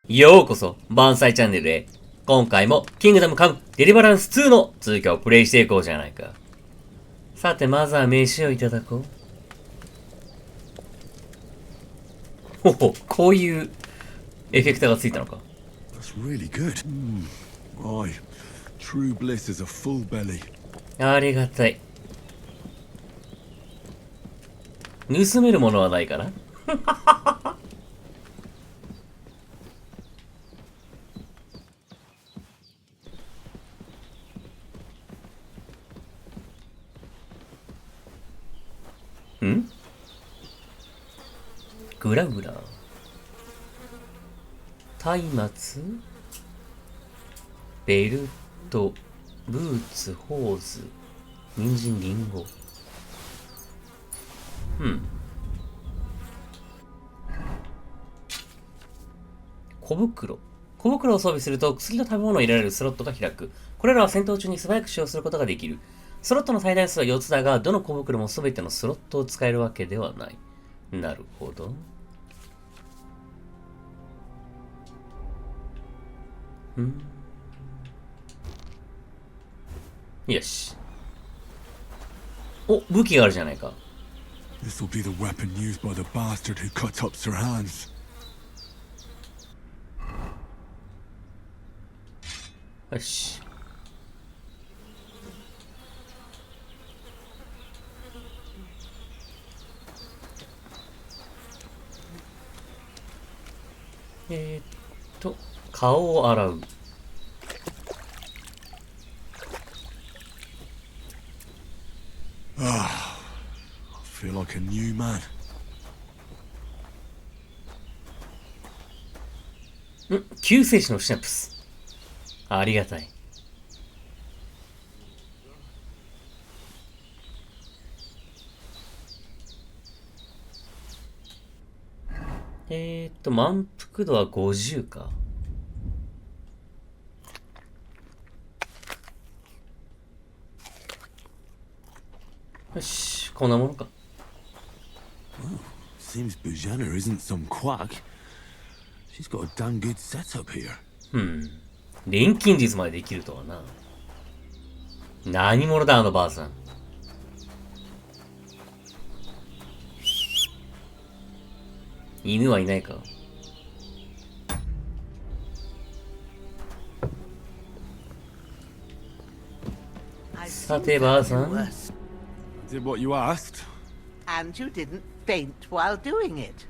ようこそ、ばんさいチャンネルへ。今回も、キングダムカム、デリバランス2の続きをプレイしていこうじゃないか。さて、まずは飯をいただこう。ほほ、こういうエフェクターがついたのか。That's really good. Aye, true bliss is a full belly. ありがたい。盗めるものはないかな。ん？グラグラ。松明、ベルト、ブーツ、ホーズ、人参、リンゴ。小袋。小袋を装備すると薬と食べ物を入れられるスロットが開く。これらは戦闘中に素早く使用することができる。スロットの最大数は4つだが、どの小袋も全てのスロットを使えるわけではない。なるほど。よし。お、武器があるじゃないか。This will be the weapon used by the bastard who cut up Sir Hans. よし。顔を洗う。I feel like a new man. 救世主のシナプス。ありがたい。満腹度は50か。よし、こんなものか。Seems Bujana isn't some quack. She's got a damn good setup here. 錬金術までできるとはな。何者だ、あのばあさん。犬はいないか。さて、ばあさん。I did what you asked. And you didn't faint while doing it.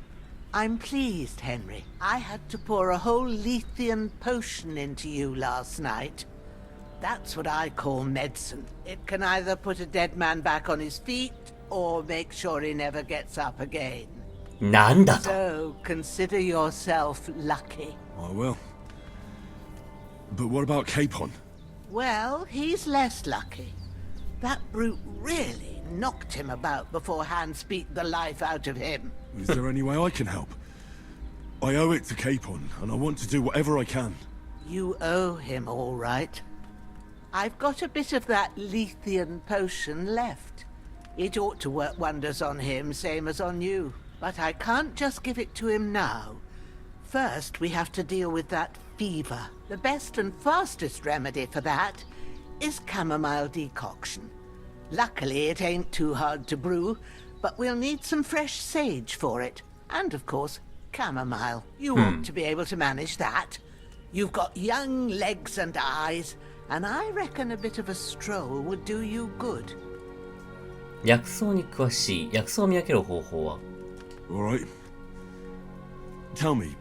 I'm pleased, Henry. I had to pour a whole Lethean potion into you last night. That's what I call medicine. It can either put a dead man back on his feet or make sure he never gets up again. なんだと。 So consider yourself lucky. I will. But what about Capon? Well, he's less lucky. That brute really knocked him about before Hans beat the life out of him. Is there any way I can help? I owe it to Capon, and I want to do whatever I can. You owe him, all right. I've got a bit of that Lethean potion left. It ought to work wonders on him, same as on you. But I can't just give it to him now. First, we have to deal with that fever. The best and fastest remedy for that is chamomile decoction. Luckily, it ain't too hard to brew, but we'll need some fresh sage for it. And, of course, chamomile. You ought to be able to manage that. You've got young legs and eyes, and I reckon a bit of a stroll would do you good. 薬草に詳しい。薬草を見分ける方法は。All right. Tell me,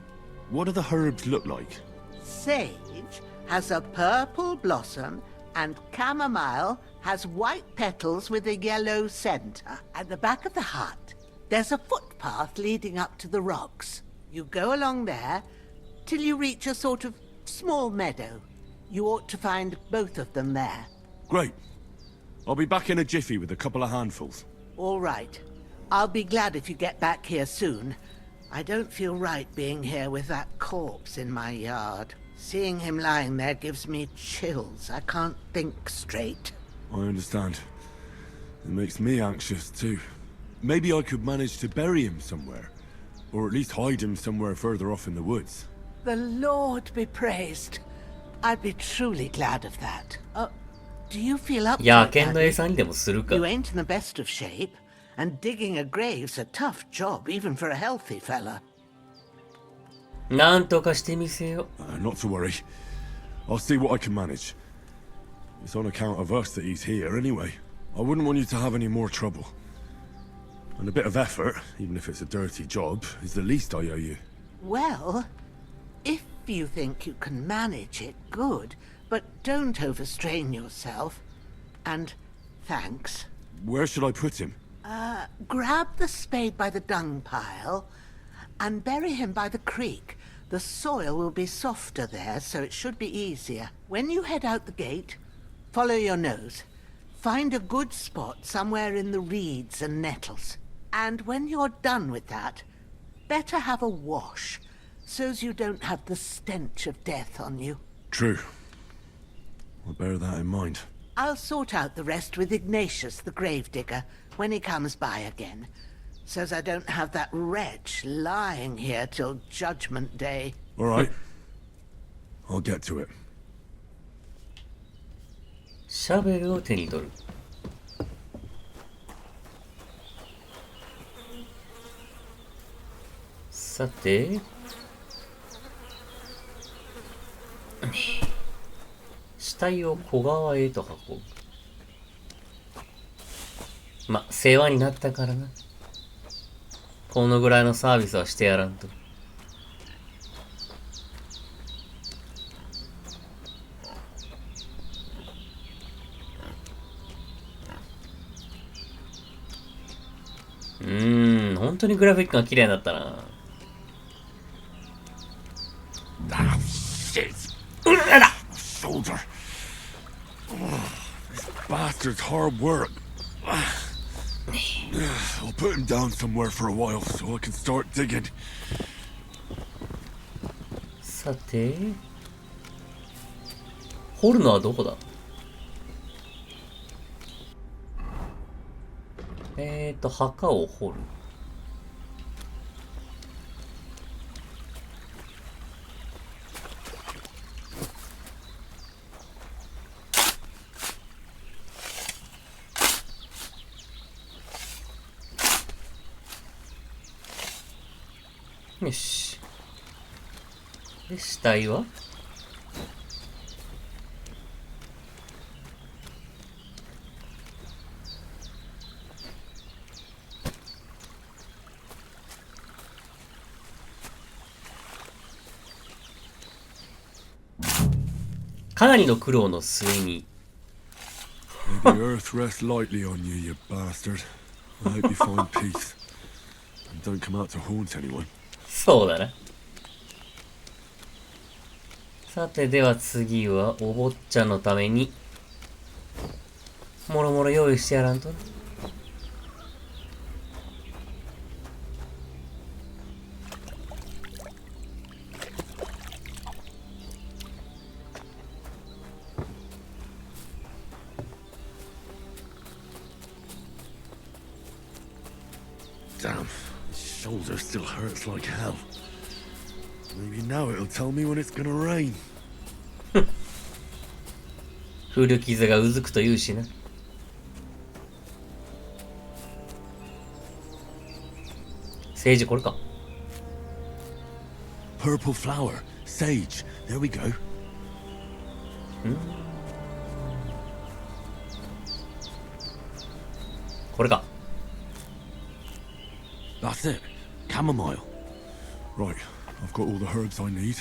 what do the herbs look like? Sage has a purple blossom, and chamomile has white petals with a yellow center. At the back of the hut, there's a footpath leading up to the rocks. You go along there till you reach a sort of small meadow. You ought to find both of them there. Great. I'll be back in a jiffy with a couple of handfuls. All right. I'll be glad if you get back here soon. I don't feel right being here with that corpse in my yard. Seeing him lying there gives me chills. I can't think straight. I understand. It makes me anxious too. Maybe I could manage to bury him somewhere. Or at least hide him somewhere further off in the woods. The Lord be praised. I'd be truly glad of that. Do you feel up to 野 it, 犬の Daddy? 餌にでもするか。 You ain't in the best of shape, and digging a grave's a tough job even for a healthy fella. なんとかしてみせよ。Not to worry. I'll see what I can manage. It's on account of us that he's here anyway. I wouldn't want you to have any more trouble. And a bit of effort, even if it's a dirty job, is the least I owe you. Well, if you think you can manage it, good, but don't overstrain yourself. And thanks. Where should I put him? Grab the spade by the dung pile and bury him by the creek. The soil will be softer there, so it should be easier. When you head out the gate, follow your nose. Find a good spot somewhere in the reeds and nettles. And when you're done with that, better have a wash, so's you don't have the stench of death on you. True. I'll bear that in mind. I'll sort out the rest with Ignatius, the gravedigger, when he comes by again, so's I don't have that wretch lying here till Judgment Day. All right. I'll get to it. シャベルを手に取る。さて、死体を小川へと運ぶ。ま、世話になったからな。このぐらいのサービスはしてやらんと。本当にグラフィックが綺麗だったな。Ah, shit! Shoulder. This bastard's hard work. I'll put him down somewhere for a while so I can start digging. さて、掘るのはどこだ？墓を掘る。よし。で、死体は？かなりの苦労の末に。 May the earth rest lightly on you, you bastard. I hope you find peace. And don't come out to haunt anyone. そうだな。さて、では次はお坊ちゃんのためにもろもろ用意してやらんとな。Damn, his shoulder still hurts like hell. Maybe now it'll tell me when it's gonna rain. 古傷がうずくと言うしな。セージこれか。Purple flower, sage. There we go. これか。That's it. Chamomile. Right, I've got all the herbs I need.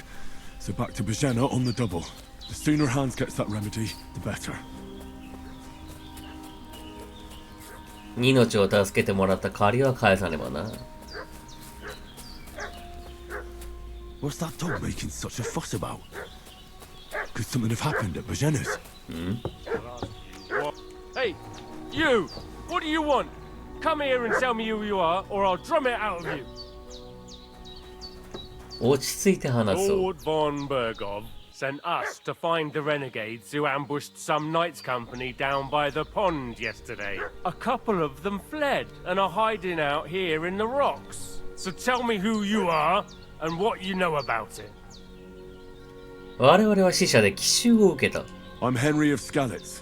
So back to Bajena on the double. The sooner Hans gets that remedy, the better. 命を助けてもらった借りは返さねばな。What's that dog making such a fuss about? Could something have happened at Bajena's? Hey, you! What do you want? Come here and tell me who you are, or I'll drum it out of you. 落ち着いて話そう。 Lord von Bergov sent us to find the renegades who ambushed some knights company down by the pond yesterday. A couple of them fled and are hiding out here in the rocks. So tell me who you are and what you know about it. 我々は死者で奇襲を受けた。I'm Henry of Skalitz.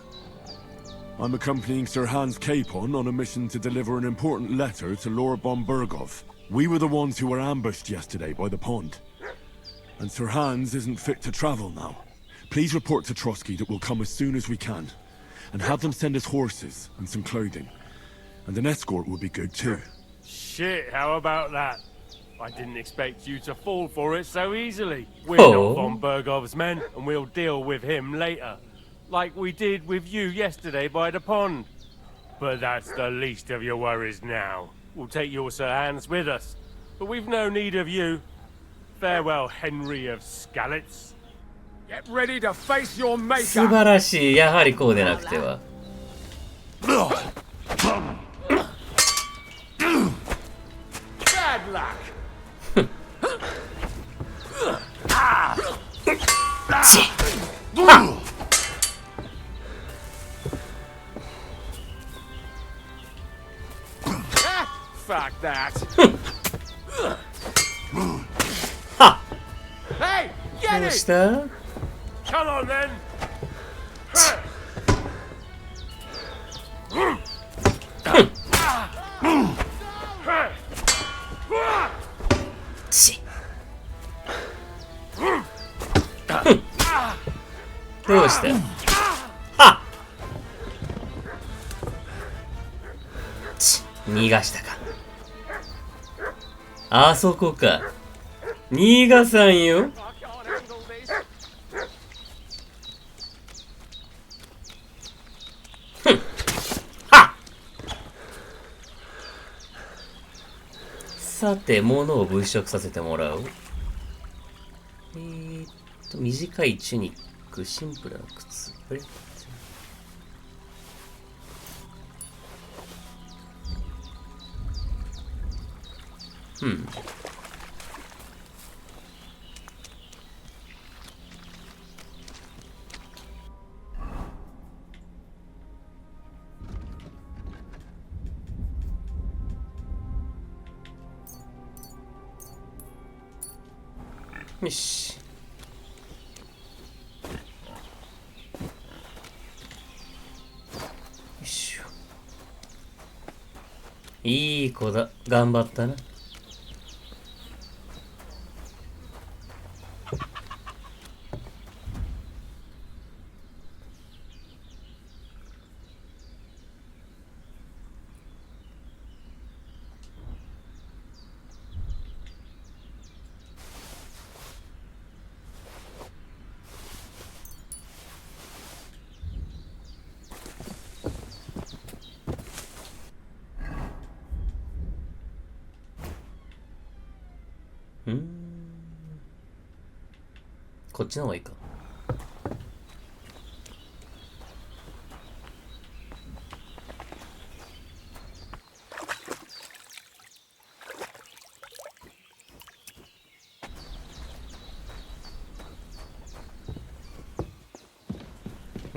I'm accompanying Sir Hans Capon on a mission to deliver an important letter to Lord von Bergov. We were the ones who were ambushed yesterday by the pond. And Sir Hans isn't fit to travel now. Please report to Trotsky that we'll come as soon as we can. And have them send us horses and some clothing. And an escort would be good too. Shit, how about that? I didn't expect you to fall for it so easily. We're not von Bergov's men, and we'll deal with him later. Like we did with you yesterday by the pond. But that's the least of your worries now. We'll take your Sir Hans with us. But we've no need of you. Farewell, Henry of Skalitz. Get ready to face your 素 maker. 晴らしい。やはりこうでなくては。Bad luck. Fuck that. は Hey, ど get う it. した Come on then. ちどうしたはち逃がしたか。あそこか。逃がさんよ。さて、物を物色させてもらおう。短いチュニック、シンプルな靴。あれよし。よいしょ。いい子だ。頑張ったな。こっちの方がいいか。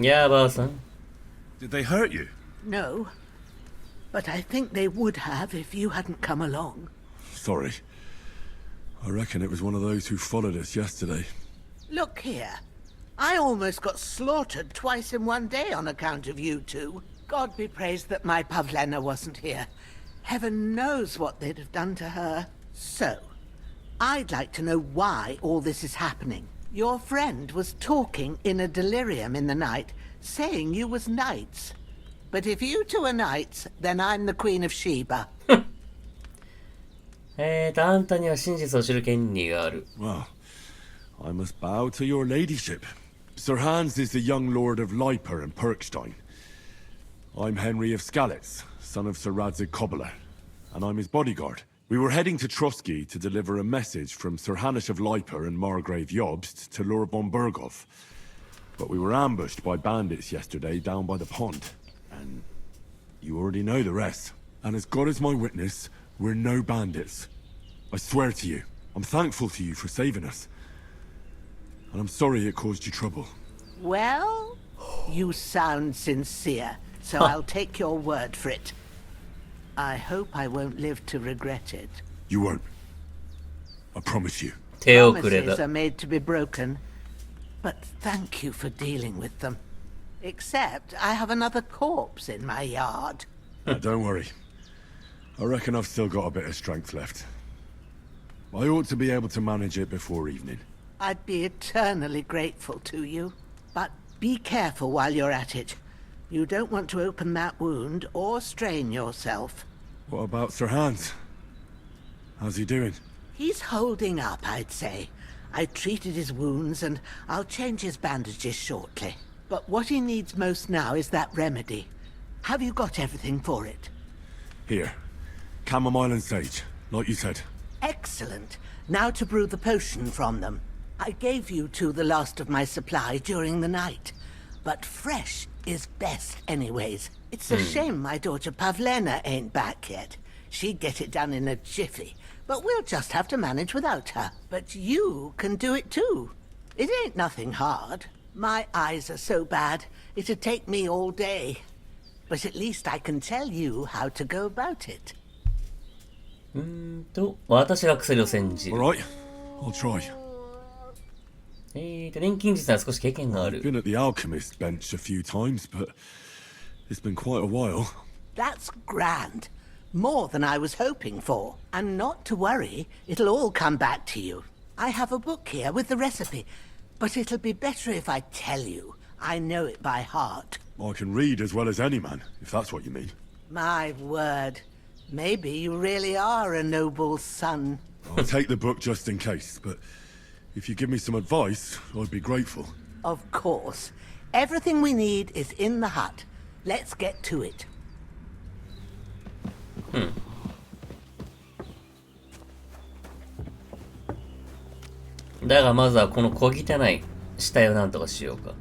やあ、ばあさん。Did they hurt you? No. But I think they would have if you hadn't come along. Sorry. I reckon it was one of those who followed us yesterday. Look here. I almost got slaughtered twice in one day on account of you two. God be praised that my Pavlena wasn't here. Heaven knows what they'd have done to her. So, I'd like to know why all this is happening. Your friend was talking in a delirium in the night, saying you was knights. But if you two are knights, then I'm the Queen of Sheba. あんたには真実を知る権利がある。Well, I must bow to your ladyship. Sir Hans is the young lord of Leiper and Perkstein. I'm Henry of Skalitz, son of Sir Radzig Kobyla, and I'm his bodyguard. We were heading to Trotsky to deliver a message from Sir Hanish of Leiper and Margrave Jobst to Lord von Bergov. But we were ambushed by bandits yesterday down by the pond. And you already know the rest. And as God is my witness, we're no bandits. I swear to you, I'm thankful to you for saving us. And I'm sorry it caused you trouble. Well, you sound sincere, so I'll take your word for it. I hope I won't live to regret it. You won't. I promise you. 手をくれ Promises た。 are made to be broken. but thank you for dealing with them. Except I have another corpse in my yard. Don't worry. I reckon I've still got a bit of strength left. I ought to be able to manage it before evening. I'd be eternally grateful to you. But be careful while you're at it. You don't want to open that wound or strain yourself. What about Sir Hans? How's he doing? He's holding up, I'd say. I treated his wounds and I'll change his bandages shortly. But what he needs most now is that remedy. Have you got everything for it? Here. Chamomile and sage, like you said. Excellent. Now to brew the potion from them. I gave you two the last of my supply during the night. But fresh is best anyways. It's a shame my daughter Pavlena ain't back yet. She'd get it done in a jiffy. But we'll just have to manage without her. But you can do it too. It ain't nothing hard. My eyes are so bad, it'd take me all day. But at least I can tell you how to go about it. 私が薬を煎じる。Alright, I'll try. 錬金術は少し経験があ I've る。 been at the alchemist bench a few times, but it's been quite a while. That's grand. More than I was hoping for. And not to worry, it'll all come back to you. I have a book here with the recipe, but it'll be better if I tell you. I know it by heart. I can read as well as any man, if that's what you mean. My word. Maybe you really are a noble son. I'll take the book just in case, but if you give me some advice, I'd be grateful. Of course. Everything we need is in the hut. Let's get to it. だがまずはこの小汚い死体をなんとかしようか。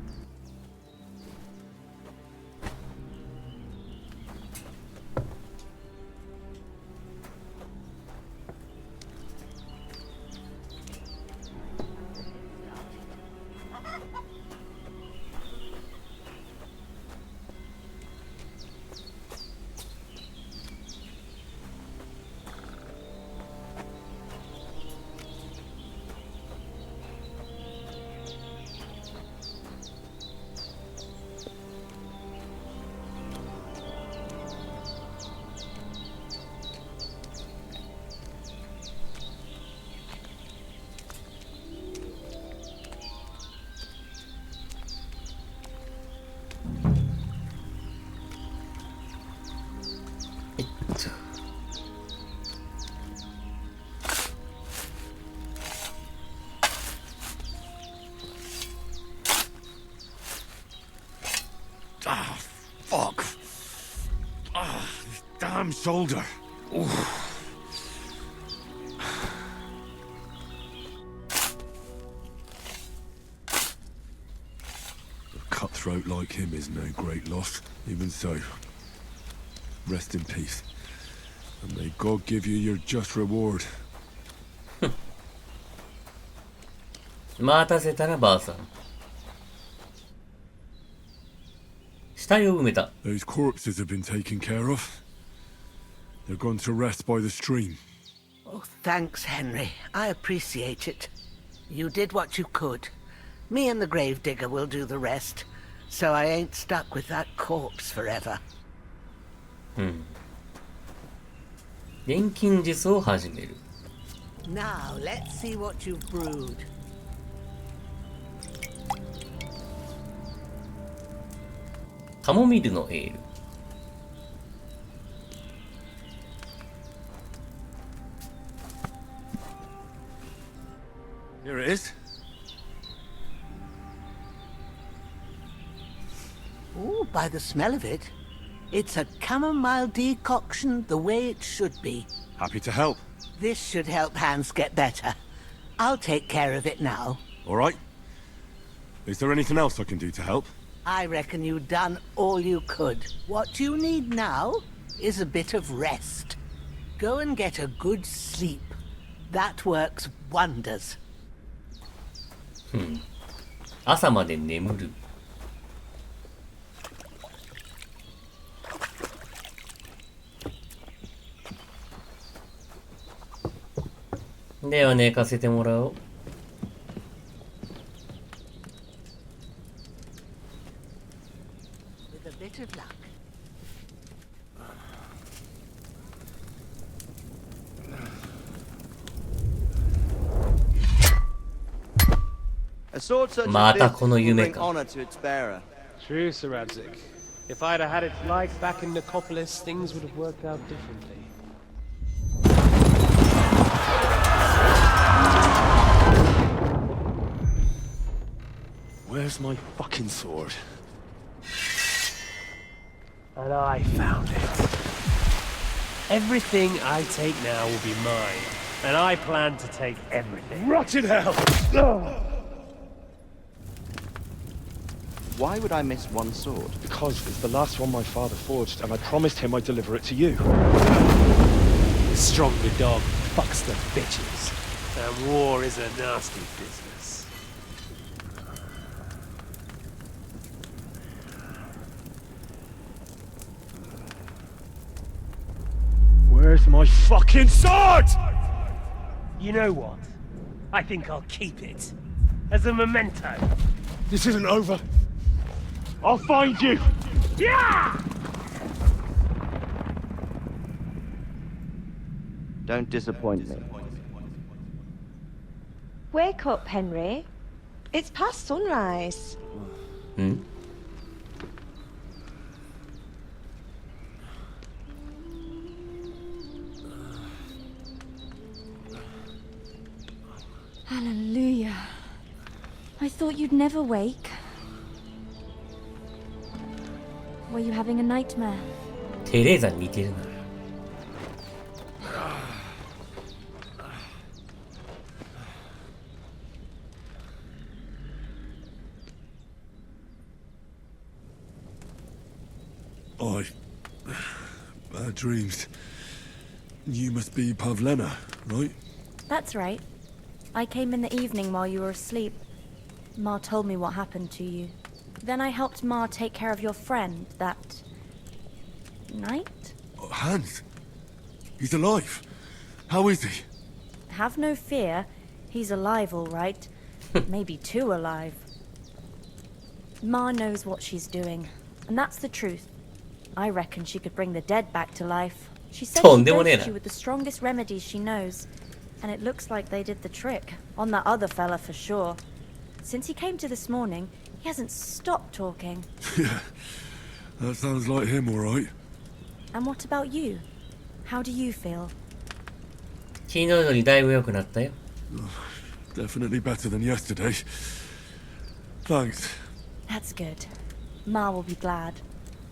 Ah, fuck. Ah, this damn shoulder. Oof. A cutthroat like him is no great loss. Even so, rest in peace. And may God give you your just reward. 待たせたなばあさん。死体を埋めた。 Those corpses have been taken care of. They're gone to rest by the stream. Oh, thanks, Henry. I appreciate it. You did what you could. Me and the gravedigger will do the rest, so I ain't stuck with that corpse forever. 錬金術を始める。 Now, let's see what you've brewed. カモミールのエール。 Here it is. Ooh, by the smell of it, it's a chamomile decoction the way it should be. Happy to help. This should help Hans get better. I'll take care of it now. All right. Is there anything else I can do to help? I reckon you've done all you could. What you need now is a bit of rest. Go and get a good sleep. That works wonders. 朝まで眠る。では寝かせてもらおう。sword such ま as た this この will 夢 bring か。 honor to its bearer. True, Sir Radzik. If I'd have had its life back in Nicopolis, things would have worked out differently. Where's my fucking sword? And I found it. Everything I take now will be mine, and I plan to take everything. Rotten hell! Why would I miss one sword? Because it's the last one my father forged, and I promised him I'd deliver it to you. The stronger dog fucks the bitches, and war is a nasty business. Where's my fucking sword? You know what? I think I'll keep it as a memento. This isn't over. I'll find you! Yeah! Don't disappoint me. Wake up, Henry. It's past sunrise. ん Hallelujah. I thought you'd never wake. Were you having a nightmare? テレーザに似てるな。Bad dreams. You must be Pavlena, right? That's right. I came in the evening while you were asleep. Ma told me what happened to you. Then I helped Ma take care of your friend that night? Hans? He's alive. How is he? Have no fear. He's alive, all right. Maybe too alive. Ma knows what she's doing, and that's the truth. I reckon she could bring the dead back to life. She said she dosed you with the strongest remedies she knows, and it looks like they did the trick. On that other fella for sure. Since he came to this morning, he hasn't stopped talking. Yeah, that sounds like him, all right. And what about you? How do you feel? 昨日よりだいぶ良くなったよ。Definitely better than yesterday. Thanks. That's good. Ma will be glad.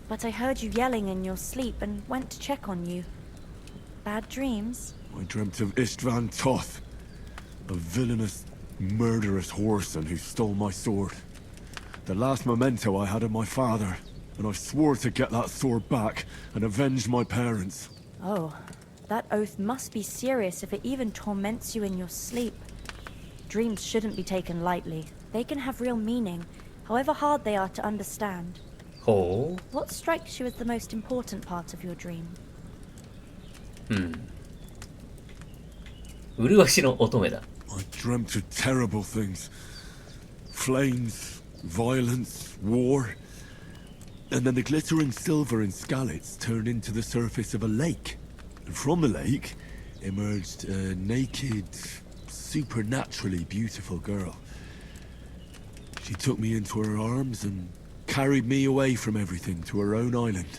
But I heard you yelling in your sleep and went to check on you. Bad dreams? I dreamt of Istvan Toth, a villainous, murderous whoreson who stole my sword. The last memento I had of my father, and I swore to get that sword back and avenge my parents. Oh, that oath must be serious if it even torments you in your sleep. Dreams shouldn't be taken lightly. They can have real meaning, however hard they are to understand. ほう。 What strikes you as the most important part of your dream? 麗しの乙女だ。I dreamt of terrible things. Flames, violence, war. And then the glittering silver and scallops turned into the surface of a lake. And from the lake emerged a naked, supernaturally beautiful girl. She took me into her arms and carried me away from everything to her own island.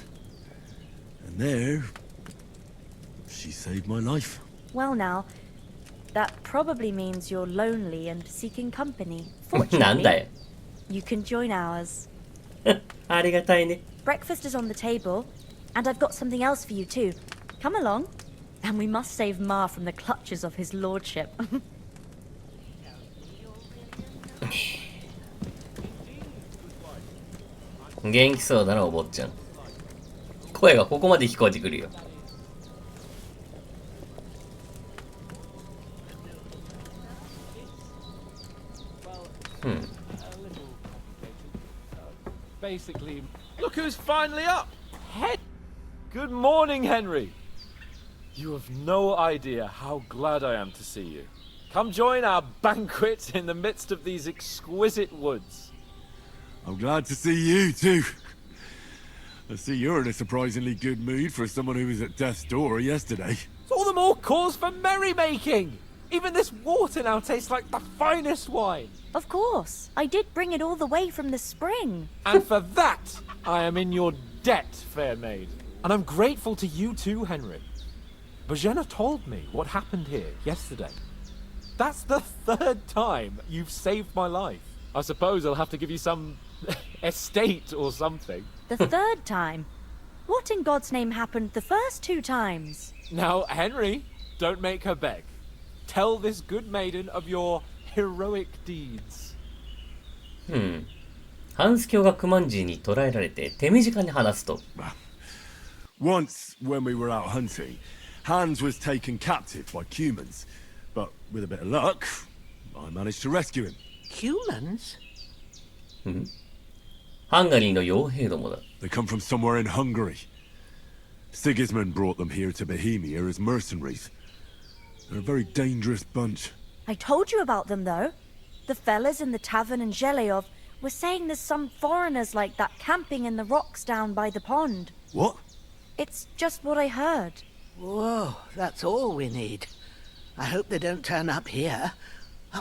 And there, she saved my life. Well now, that probably means you're lonely and seeking company. なんだよ。 You can join ours. ありがたいね。 Breakfast is on the table, and I've got something else for you too. Come along. And we must save Ma from the clutches of his lordship. 元気そうだな、お坊ちゃん。声がここまで聞こえてくるよ。Basically, look who's finally up! Good morning, Henry. You have no idea how glad I am to see you. Come join our banquet in the midst of these exquisite woods. I'm glad to see you too. I see you're in a surprisingly good mood for someone who was at death's door yesterday. It's all the more cause for merrymaking. Even this water now tastes like the finest wine. Of course. I did bring it all the way from the spring. And for that, I am in your debt, fair maid. And I'm grateful to you too, Henry. Bojena told me what happened here yesterday. That's the 3rd time you've saved my life. I suppose I'll have to give you some estate or something. The 3rd time? What in God's name happened the first 2 times? Now, Henry, don't make her beg. Tell this good maiden of your heroic deeds. ハンス教がクマンジーに捕らえられて手短に話すと。Once, when we were out hunting, Hans was taken captive by humans. But with a bit of luck, I managed to rescue him. Humans? ハンガリーの傭兵どもだ。They come from somewhere in Hungary. Sigismund brought them here to Bohemia as mercenaries. They're a very dangerous bunch. I told you about them, though. The fellas in the tavern in Zheleov were saying there's some foreigners like that camping in the rocks down by the pond. What? It's just what I heard. Whoa, that's all we need. I hope they don't turn up here.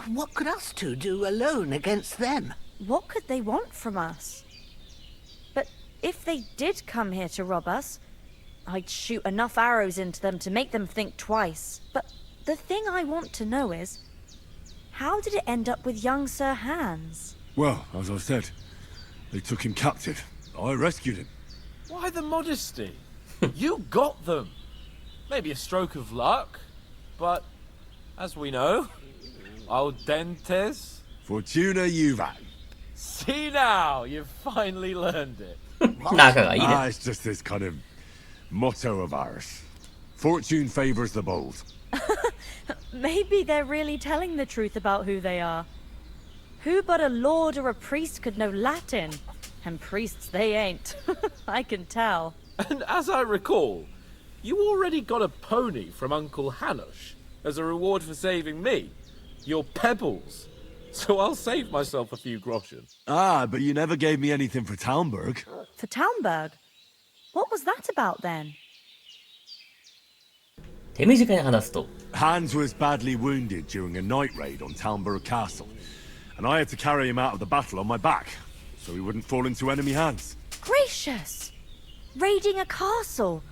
What could us two do alone against them? What could they want from us? But if they did come here to rob us, I'd shoot enough arrows into them to make them think twice. But the thing I want to know is, how did it end up with young Sir Hans? Well, as I said, they took him captive. I rescued him. Why the modesty? You got them. Maybe a stroke of luck, but as we know, al dentes. Fortuna juvat. See now, you've finally learned it. 仲がいいね。 It's just this kind of motto of ours. Fortune favors the bold. Maybe they're really telling the truth about who they are. Who but a lord or a priest could know Latin? And priests they ain't. I can tell. And as I recall, you already got a pony from Uncle Hanush as a reward for saving me. Your pebbles. So I'll save myself a few groschen. Ah, but you never gave me anything for Talmberg. For Talmberg? What was that about then? 手短に話すと。 Hans was badly wounded during a night raid on Talmberg Castle, and I had to carry him out of the battle on my back, so he wouldn't fall into enemy hands. Gracious! Raiding a castle?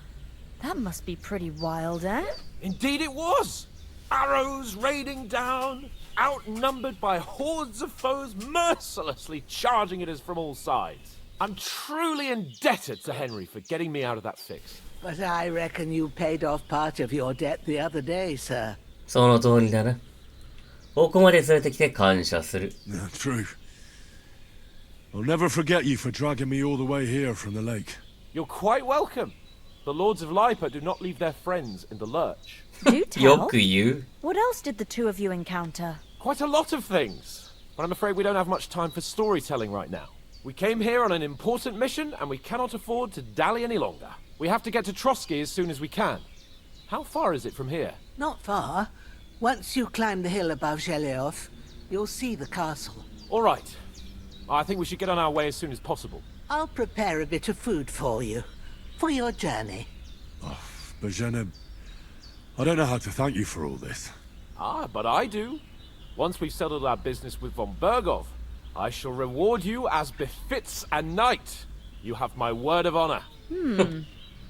That must be pretty wild, eh? Indeed it was! Arrows raining down, outnumbered by hordes of foes mercilessly charging at us from all sides. I'm truly indebted to Henry for getting me out of that fix. But I reckon you paid off part of your debt the other day, sir. その通りだな。ここまで連れてきて感謝する。True. I'll never forget you for dragging me all the way here from the lake. You're quite welcome. The Lords of Lipa do not leave their friends in the lurch. Do tell. よく言う。 What else did the two of you encounter? Quite a lot of things. But I'm afraid we don't have much time for storytelling right now. We came here on an important mission and we cannot afford to dally any longer. We have to get to Trotsky as soon as we can. How far is it from here? Not far. Once you climb the hill above Zheleov, you'll see the castle. All right. I think we should get on our way as soon as possible. I'll prepare a bit of food for you, for your journey. Bojena, I don't know how to thank you for all this. Ah, but I do. Once we've settled our business with von Bergov, I shall reward you as befits a knight. You have my word of honor.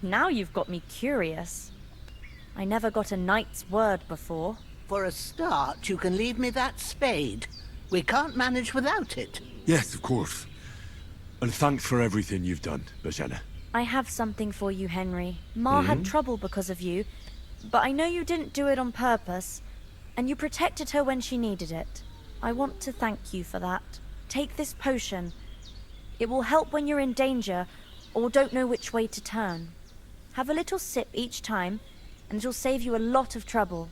Now you've got me curious. I never got a knight's word before. For a start, you can leave me that spade. We can't manage without it. Yes, of course. And thanks for everything you've done, Bojena. I have something for you, Henry. Ma had trouble because of you, but I know you didn't do it on purpose, and you protected her when she needed it. I want to thank you for that. Take this potion. It will help when you're in danger or don't know which way to turn. Have a little sip each time, and it'll save you a lot of trouble.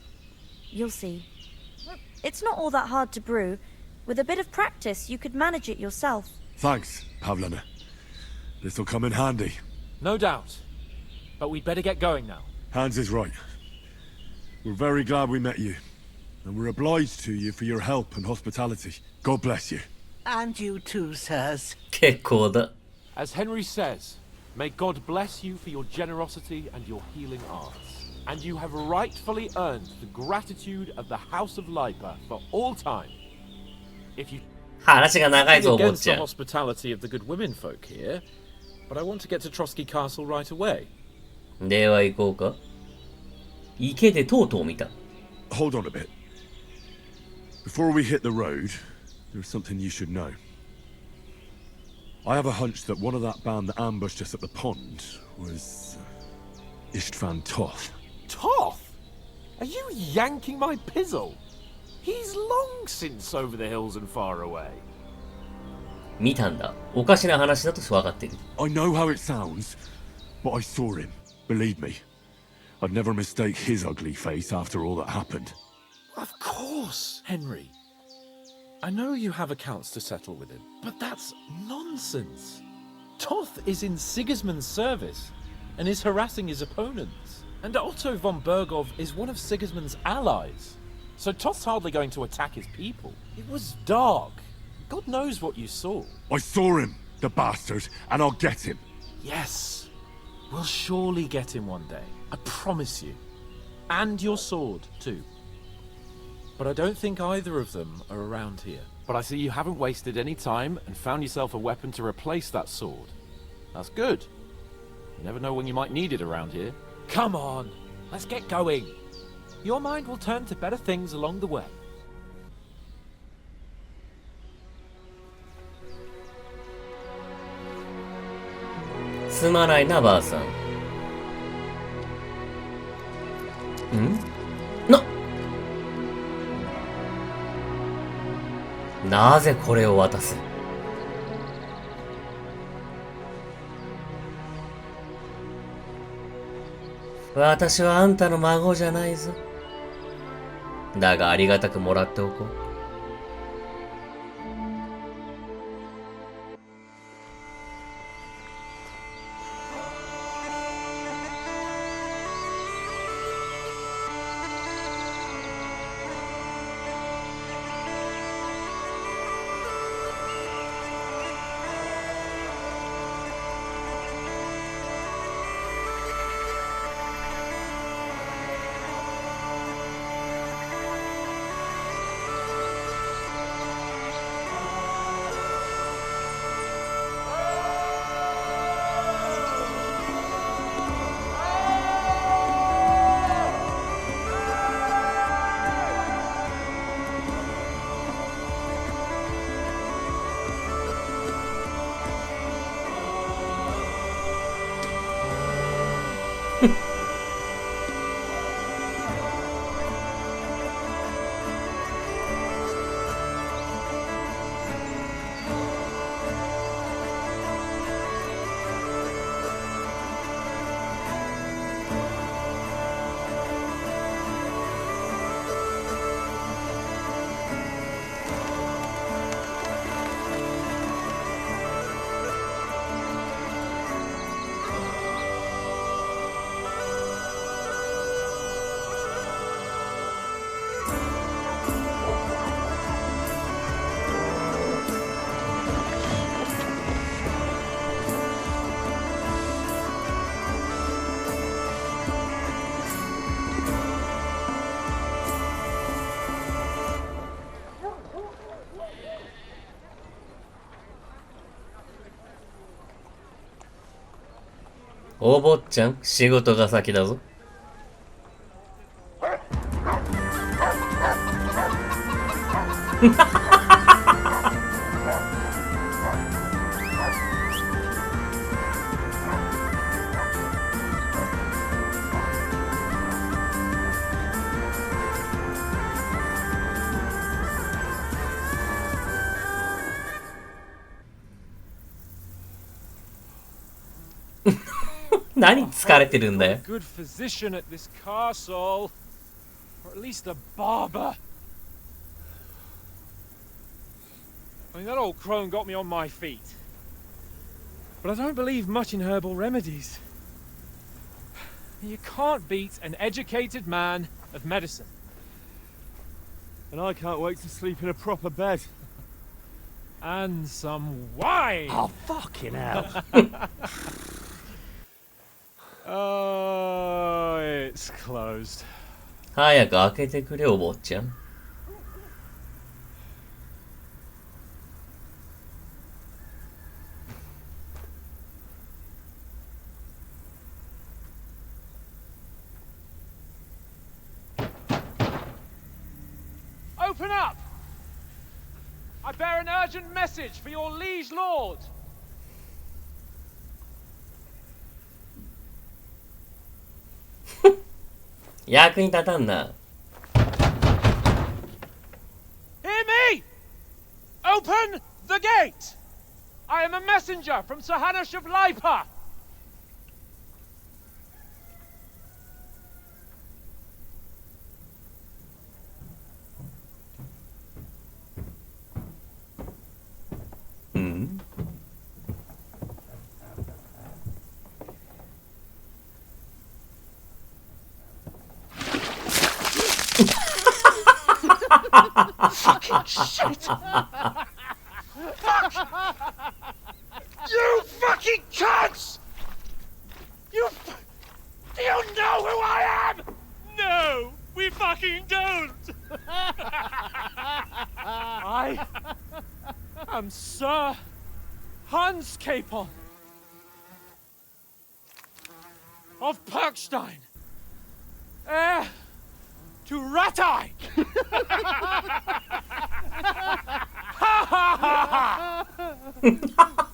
You'll see. It's not all that hard to brew. With a bit of practice, you could manage it yourself. Thanks, Pavlana. This'll come in handy. No doubt. But we'd better get going now. Hans is right. We're very glad we met you. And we're obliged to you for your help and hospitality. God bless you. And you too, sirs. 結構だ。 As Henry says, may God bless you for your generosity and your healing arts. and you have rightfully earned the gratitude of the House of Lipa for all time. If you 話が長いぞ、お坊 against ち the ゃん。 hospitality of the good women folk here, but I want to get to Trotsky Castle right away. では行こうか。池でとうとう見た。Hold on a bit. Before we hit the road, there's something you should know. I have a hunch that one of that band that ambushed us at the pond was Istvan Toth. Toth? Are you yanking my pizzle? He's long since over the hills and far away. 見たんだ。おかしな話だと分かってる。I know how it sounds, but I saw him. Believe me. I'd never mistake his ugly face after all that happened. Of course, Henry. I know you have accounts to settle with him, but that's nonsense. Toth is in Sigismund's service and is harassing his opponents. And Otto von Bergov is one of Sigismund's allies. So Toth's hardly going to attack his people. It was dark. God knows what you saw. I saw him, the bastard, and I'll get him. Yes. We'll surely get him one day. I promise you. And your sword, too. But I don't think either of them are around here. But I see you haven't wasted any time and found yourself a weapon to replace that sword. That's good. You never know when you might need it around here. Come on, let's get going. Your mind will turn to better things along the way. すまないな、ばあさん。なぜこれを渡す？私はあんたの孫じゃないぞ。だがありがたくもらっておこう。お坊ちゃん、仕事が先だぞ。何疲れてるんだよ。Good physician at this castle, or at least a barber. I mean, that old crone got me on my feet, but I don't believe much in herbal remedies. You can't beat an educated man of medicine. And I can't wait to sleep in a proper bed. And some wine! Oh, fucking hell. Oh, it's closed. 早く開けてくれ、お坊ちゃん。Open up! I bear an urgent message for your liege lord. 役に立たんな。Hear me! Open the gate! I am a messenger from Sir Hanush of Lipa. Fucking shit! Fuck! You fucking cunts! Do you know who I am? No, we fucking don't. I am Sir Hans Capon of Perkstein, heir to Ratai.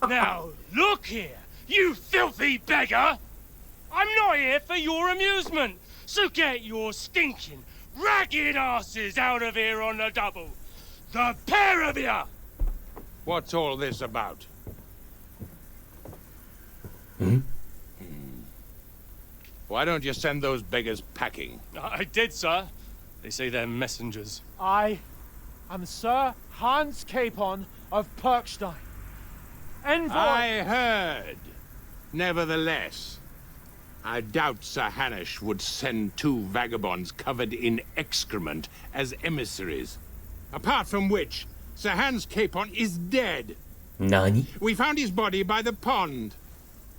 Now, look here, you filthy beggar. I'm not here for your amusement, so get your stinking, ragged asses out of here on the double. The pair of you! What's all this about? Why don't you send those beggars packing? I did, sir. They say they're messengers. I am Sir Hans Capon of Perkstein, envoy. I heard. Nevertheless, I doubt Sir Hanush would send two vagabonds covered in excrement as emissaries. Apart from which, Sir Hans Capon is dead. Nani? We found his body by the pond.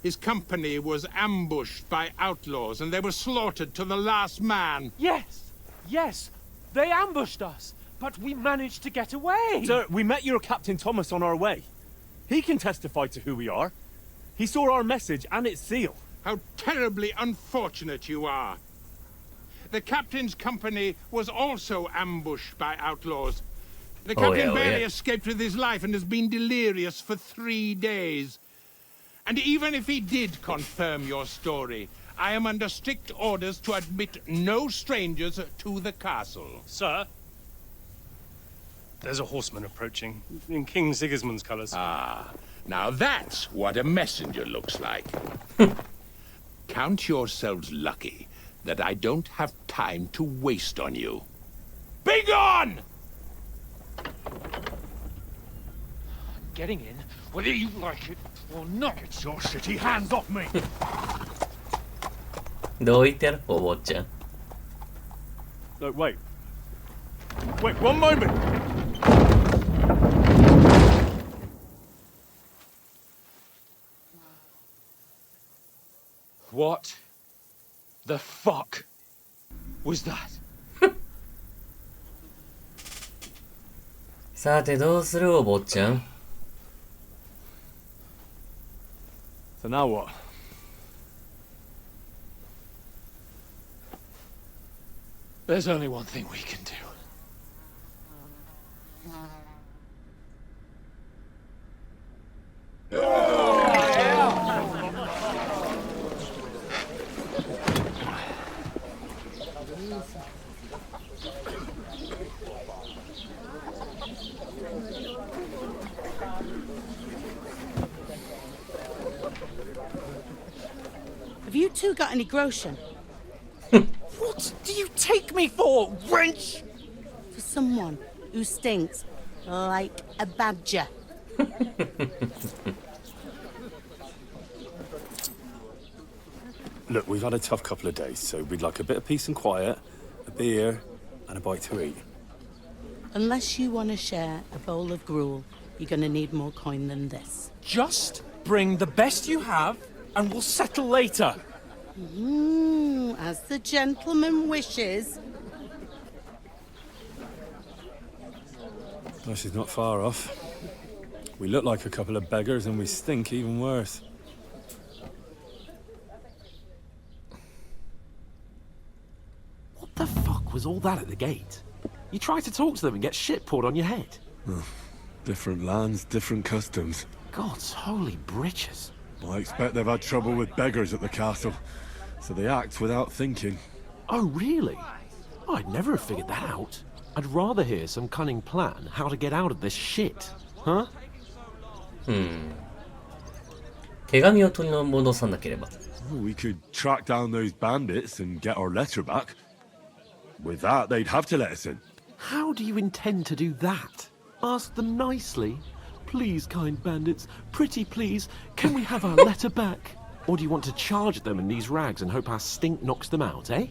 His company was ambushed by outlaws and they were slaughtered to the last man. Yes, they ambushed us, but we managed to get away. Sir, we met your Captain Thomas on our way. He can testify to who we are. He saw our message and its seal. How terribly unfortunate you are. The captain's company was also ambushed by outlaws. The captain barely escaped with his life and has been delirious for 3 days. And even if he did confirm your story, I am under strict orders to admit no strangers to the castle. Sir, there's a horseman approaching, in King Sigismund's colours. Ah, now that's what a messenger looks like. Count yourselves lucky that I don't have time to waste on you. Be gone! Getting in, whether you like it or not. Get your shitty hands off me! どう言ってやるお坊ちゃん。 No, wait. Wait, one moment! What the fuck was that? さてどうするお坊ちゃん。 So now what? There's only one thing we can do. Have you two got any groschen? What do you take me for, wench? For someone who stinks like a badger. Look, we've had a tough couple of days, so we'd like a bit of peace and quiet, a beer, and a bite to eat. Unless you want to share a bowl of gruel, you're going to need more coin than this. Just bring the best you have, and we'll settle later. As the gentleman wishes. Well, she's not far off. We look like a couple of beggars and we stink even worse. What the fuck was all that at the gate? You try to talk to them and get shit poured on your head. Different lands, different customs. God's holy britches. I expect they've had trouble with beggars at the castle, so they act without thinking. Oh, really? I'd never have figured that out. I'd rather hear some cunning plan how to get out of this shit. Huh? 手紙を取り戻さなければ。 We could track down those bandits and get our letter back. With that, they'd have to let us in. How do you intend to do that? Ask them nicely. Please, kind bandits, pretty please, can we have our letter back? Or do you want to charge them in these rags and hope our stink knocks them out, eh?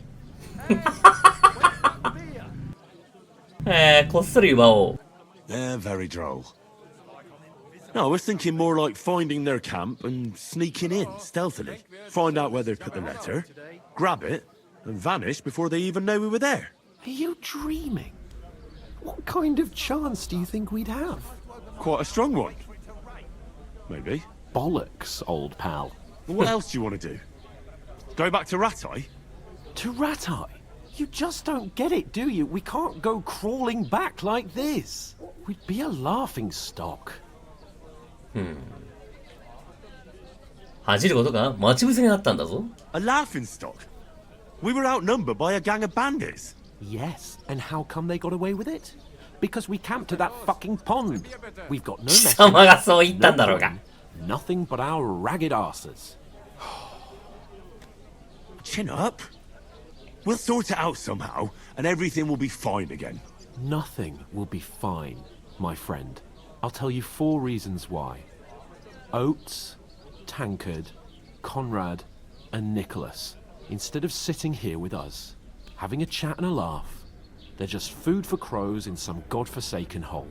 こっそり奪おう。 They're very droll. No, I was thinking more like finding their camp and sneaking in stealthily. Find out where they put the letter, grab it, and vanish before they even know we were there. Are you dreaming? What kind of chance do you think we'd have? Quite a strong one. Maybe. Bollocks, old pal. Well, what else do you want to do? Go back to Ratai? To Ratai? You just don't get it, do you? We can't go crawling back like this. We'd be a laughing stock. 恥じることが待ち伏せにあったんだぞ。 A laughing stock? We were outnumbered by a gang of bandits. Yes, and how come they got away with it? Because we camped at that fucking pond. We've got no 貴 message, 様がそう言ったんだろうが。 nothing but our ragged asses. Chin up. We'll sort it out somehow, and everything will be fine again. Nothing will be fine, my friend. I'll tell you 4 reasons why. Oates, Tankard, Conrad, and Nicholas, instead of sitting here with us, having a chat and a laugh, they're just food for crows in some godforsaken hole.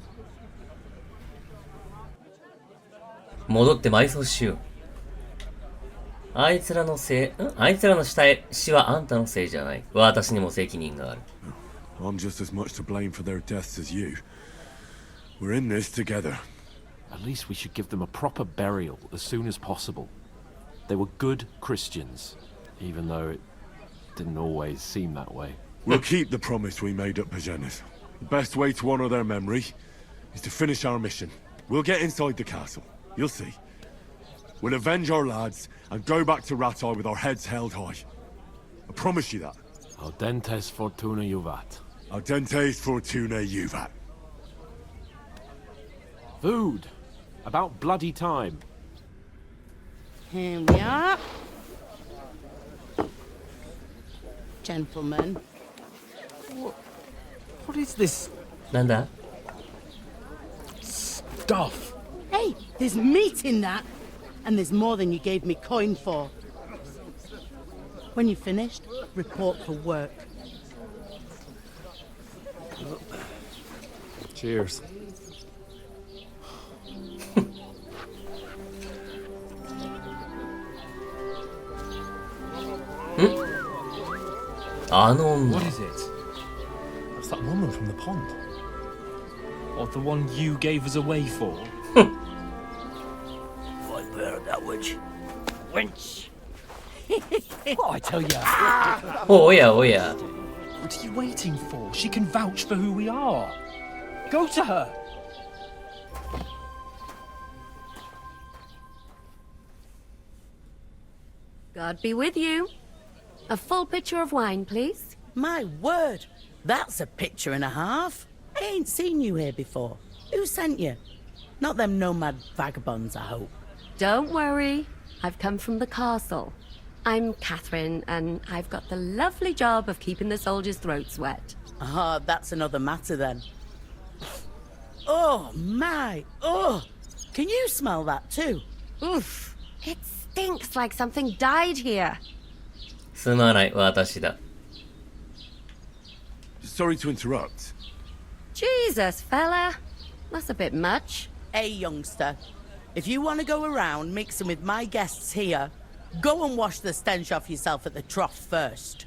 戻って埋葬しよう。あいつらの死はあんたのせいじゃない。私にも責任がある。 I'm just as much to blame for their deaths as you. We're in this together. At least we should give them a proper burial as soon as possible. They were good Christians, even though it didn't always seem that way. We'll keep the promise we made at Pagenis. The best way to honor their memory is to finish our mission. We'll get inside the castle. You'll see. We'll avenge our lads and go back to Ratai with our heads held high. I promise you that. Audentes fortuna juvat. Audentes fortuna juvat. Food. About bloody time. Here we are. Gentlemen. What is this なんだ stuff? Hey, there's meat in that. And there's more than you gave me coin for. When you're finished, report for work. Cheers. What is it? That's that woman from the pond. Or the one you gave us away for? That witch. Wench. What I tell ya? おやおや。 What are you waiting for? She can vouch for who we are. Go to her. God be with you. A full pitcher of wine, please. My word, that's a picture and a half. I ain't seen you here before. Who sent you? Not them nomad vagabonds, I hope. Don't worry. I've come from the castle. I'm Catherine, and I've got the lovely job of keeping the soldiers' throats wet. Ah, that's another matter then. Oh, my. Oh, can you smell that too? Oof. It stinks like something died here. すまない、私だ。 Sorry to interrupt. Jesus, fella. That's a bit much. Hey, youngster. If you want to go around mixing with my guests here, Go and wash the stench off yourself at the trough first.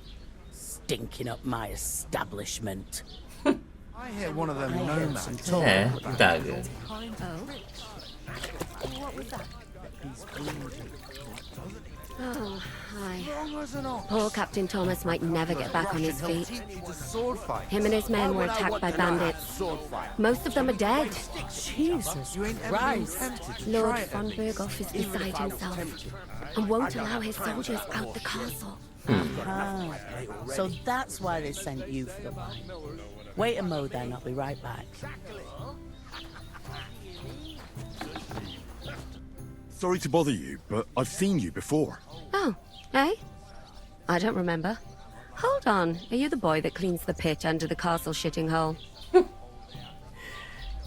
Stinking up my establishment. I hear one of them nomads. Tak. Oh, hi. Poor Captain Thomas might never get back on his feet. Him and his men were attacked by bandits. Most of them are dead. Jesus Christ. Lord von Berghoff is beside himself and won't allow his soldiers out the castle. So that's why they sent you for the wine. Wait a mo then, I'll be right back. Sorry to bother you, but I've seen you before. Oh, eh? I don't remember. Hold on, are you the boy that cleans the pitch under the castle shitting hole?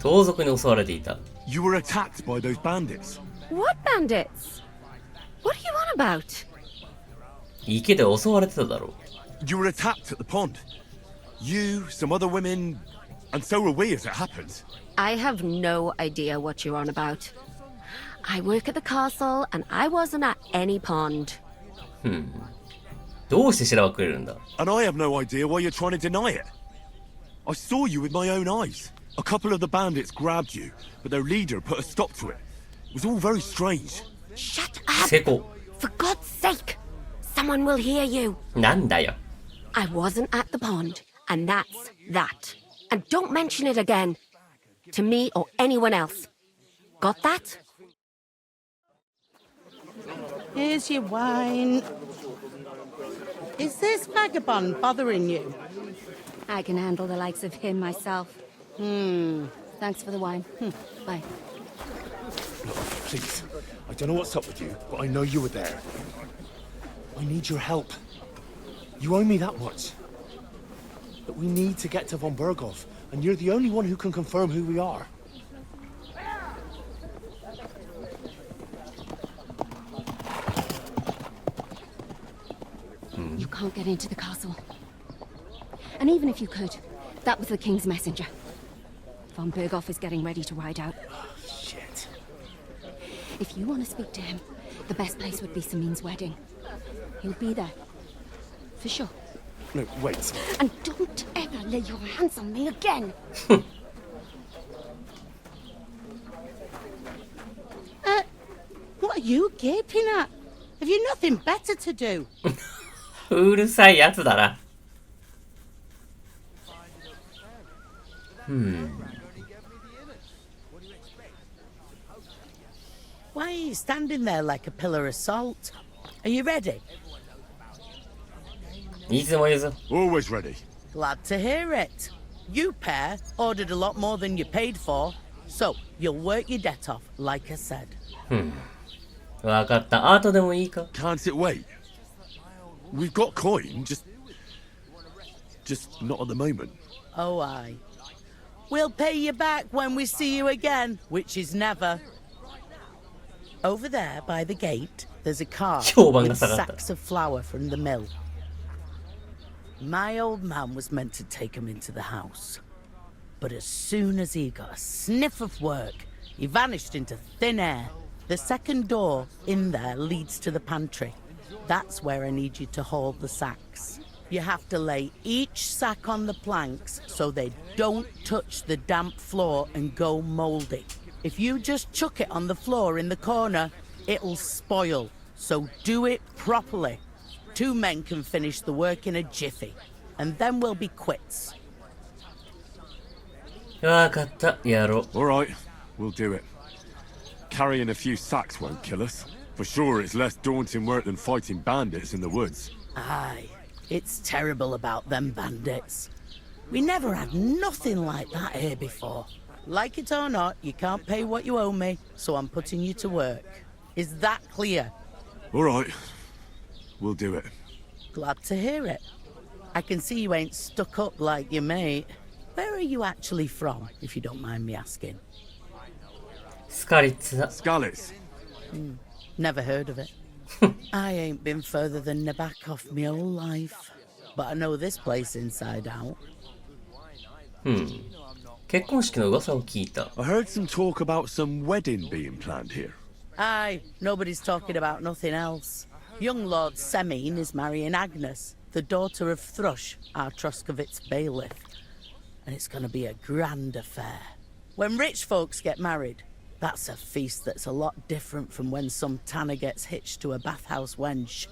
盗賊に襲われていた。 You were attacked by those bandits. What bandits? What are you on about? 池で襲われてただろう。 You were attacked at the pond. You, some other women, and so were we as it happened. I have no idea what you're on about. I work at the castle and I wasn't at any pond. どうして調べてくれるんだ？ And I have no idea why you're trying to deny it. I saw you with my own eyes. A couple of the bandits grabbed you, but their leader put a stop to it. It was all very strange. Shut up! 成功。 For God's sake! Someone will hear you. なんだよ。 I wasn't at the pond, and that's that. And don't mention it again. To me or anyone else. Got that? Here's your wine. Is this vagabond bothering you? I can handle the likes of him myself. Thanks for the wine. Bye. Please, I don't know what's up with you, but I know you were there. I need your help. You owe me that much. But we need to get to von Berghoff, and you're the only one who can confirm who we are. You can't get into the castle. And even if you could, that was the king's messenger. Von Berghoff is getting ready to ride out. Shit. If you want to speak to him, the best place would be Samin's wedding. He'll be there. For sure. No, wait. And don't ever lay your hands on me again! What are you gaping at? Have you nothing better to do? うるさいやつだな。Why are you standing there like a pillar of salt? Are you ready? いつも言うぞ。 Always ready. Glad to hear it. You pair ordered a lot more than you paid for, so you'll work your debt off, like I said. わかった。後でもいいか？ Can't it wait? We've got coin, just not at the moment. Oh, aye. We'll pay you back when we see you again, which is never. Over there by the gate, there's a car with sacks of flour from the mill. My old man was meant to take him into the house. But as soon as he got a sniff of work, he vanished into thin air. The second door in there leads to the pantry. That's where I need you to haul the sacks. You have to lay each sack on the planks so they don't touch the damp floor and go mouldy. If you just chuck it on the floor in the corner, it'll spoil. So do it properly. 2 men can finish the work in a jiffy, and then we'll be quits. わかった。やろう。 All right, we'll do it. Carrying a few sacks won't kill us. For sure, it's less daunting work than fighting bandits in the woods. Aye, it's terrible about them bandits. We never had nothing like that here before. Like it or not, you can't pay what you owe me, so I'm putting you to work. Is that clear? All right, we'll do it. Glad to hear it. I can see you ain't stuck up like your mate. Where are you actually from, if you don't mind me asking? スカリッツだ。 Scalits. Never heard of it. I ain't been further than Nabakov my whole life. But I know this place inside out. 結婚式の噂を聞いた。 I heard some talk about some wedding being planned here. Aye, nobody's talking about nothing else. Young Lord Semine is marrying Agnes, the daughter of Thrush, our Troskovitz bailiff. And it's going to be a grand affair. When rich folks get married, that's a feast that's a lot different from when some tanner gets hitched to a bathhouse wench.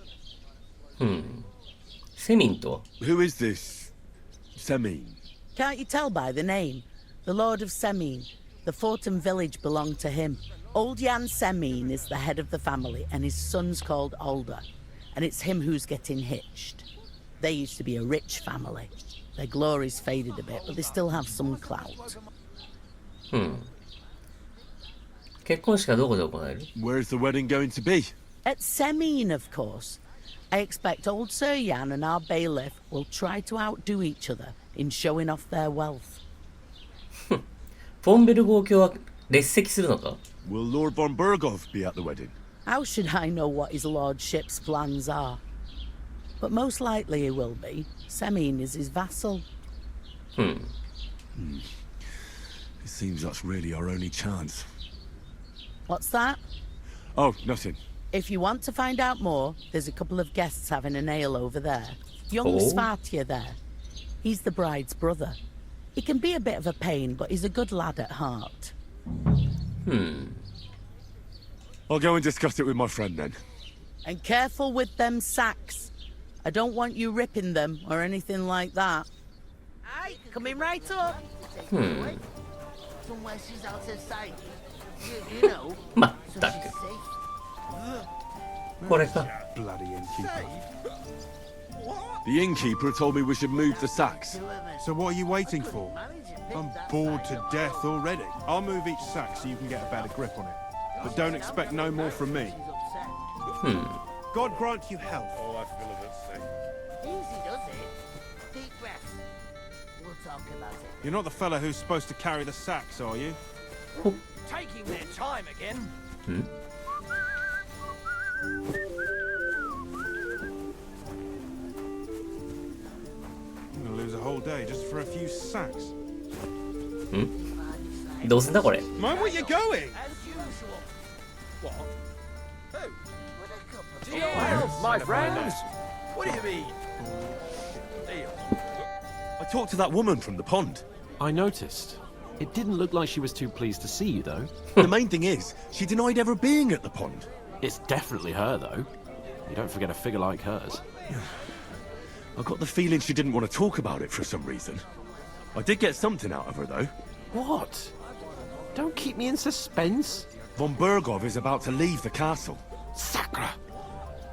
Semin to? Who is this Semine? Can't you tell by the name? The Lord of Semine. The fort and village belong to him. Old Jan Semine is the head of the family, and his son's called Alder. And it's him who's getting hitched. They used to be a rich family. Their glory's faded a bit, but they still have some clout. 結婚式はどこで行える？ Where's the wedding going to be? At Semine, of course. I expect old Sir Jan and our bailiff will try to outdo each other in showing off their wealth. フォンベルゴー卿は列席するのか？ Will Lord von Bergov be at the wedding? How should I know what his lordship's plans are? But most likely he will be. Semine is his vassal. It seems that's really our only chance. What's that? Oh, nothing. If you want to find out more, there's a couple of guests having an ale over there. Young Svartya there. He's the bride's brother. He can be a bit of a pain, but he's a good lad at heart. I'll go and discuss it with my friend then. And careful with them sacks. I don't want you ripping them or anything like that. Aye, coming right up. Somewhere she's out of sight. You know. まったく。これか。 Bloody innkeeper. The innkeeper told me we should move the sacks. So what are you waiting for? I'm bored to death already. I'll move each sack so you can get a better grip on it. But don't expect no more from me. God grant you health. Oh, I feel a bit sick. Easy does it. Deep breath. We'll talk about it. You're not the fella who's supposed to carry the sacks, are you? Taking their time again. I'm gonna lose a whole day just for a few sacks. どうすんだこれ？ Mind where you're going? What? Cheers, my friends. What do you mean? Deal. I talked to that woman from the pond. I noticed. It didn't look like she was too pleased to see you, though. The main thing is, she denied ever being at the pond. It's definitely her, though. You don't forget a figure like hers. I got the feeling she didn't want to talk about it for some reason. I did get something out of her, though. What? Don't keep me in suspense. Von Bergov is about to leave the castle. Sacra!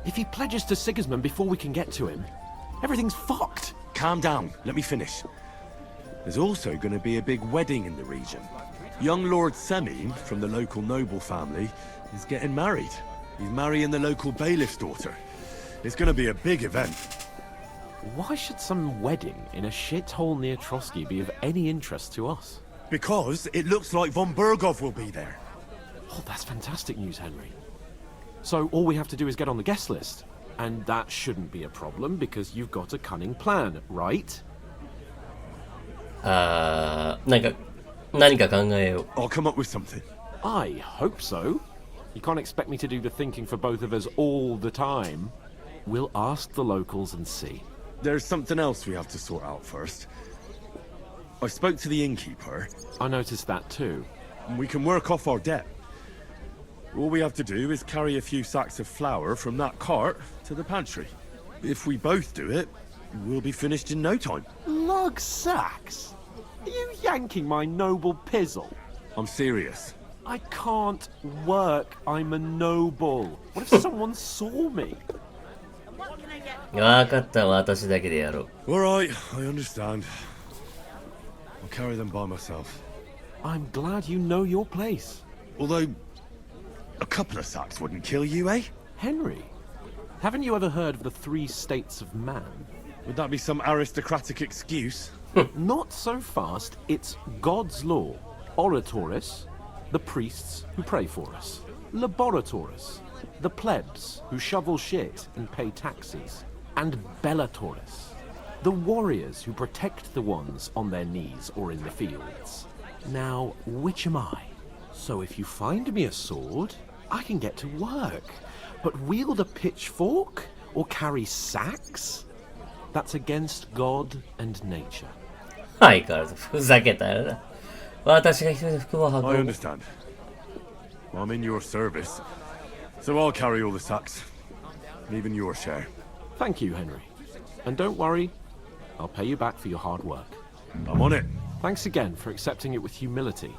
If he pledges to Sigismund before we can get to him, everything's fucked. Calm down, let me finish. There's also going to be a big wedding in the region. Young Lord Semine, from the local noble family, is getting married. He's marrying the local bailiff's daughter. It's going to be a big event. Why should some wedding in a shithole near Trotsky be of any interest to us? Because it looks like Von Bergov will be there. Oh, that's fantastic news, Henry. So all we have to do is get on the guest list. And that shouldn't be a problem because you've got a cunning plan, right? 何か考えよう。 I'll come up with something. I hope so. You can't expect me to do the thinking for both of us all the time. We'll ask the locals and see. There's something else we have to sort out first. I spoke to the innkeeper. I noticed that too. We can work off our debt. All we have to do is carry a few sacks of flour from that cart to the pantry. If we both do it, we'll be finished in no time. Lug sacks? Are you yanking my noble pizzle? I'm serious. I can't work. I'm a noble. What if someone saw me? わかった、私だけでやろう。 Alright, I understand. I'll carry them by myself. I'm glad you know your place. Although, a couple of sacks wouldn't kill you, eh? Henry, haven't you ever heard of the 3 states of man? Would that be some aristocratic excuse? Not so fast. It's God's law. Oratoris, the priests who pray for us. Laboratoris, the plebs who shovel shit and pay taxes. And Bellatoris, the warriors who protect the ones on their knees or in the fields. Now, which am I? So if you find me a sword, I can get to work. But wield a pitchfork or carry sacks? That's against God and nature. 相変わらずふざけたよな。私が一人で服を運ぶ。I understand. I'm in your service, so I'll carry all the sacks, even your share. Thank you, Henry. And don't worry, I'll pay you back for your hard work. I'm on it. Thanks again for accepting it with humility.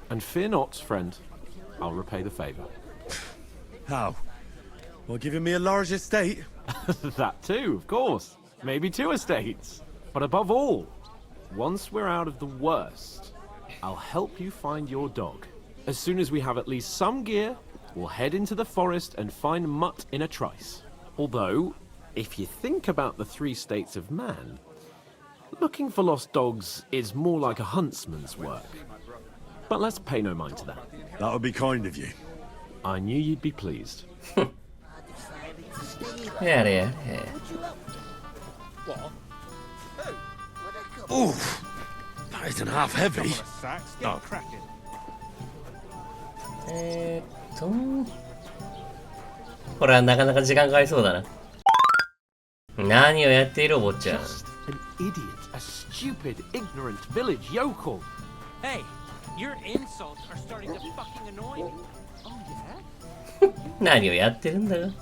And fear not, friend, I'll repay the favor. How? Well, giving me a large estate? That too, of course. Maybe 2 estates. But above all, once we're out of the worst, I'll help you find your dog. As soon as we have at least some gear, we'll head into the forest and find Mutt in a trice. Although, if you think about the 3 states of man, looking for lost dogs is more like a huntsman's work. But let's pay no mind to that. That would be kind of you. I knew you'd be pleased. やれやれ。Oof! That isn't half heavy. Oh. これはなかなか時間かかりそうだな。何をやっているお坊ちゃん。Just an idiot, a stupid, ignorant village yokel. Hey, your insults are starting to fucking annoy me. 何をやってるんだよ。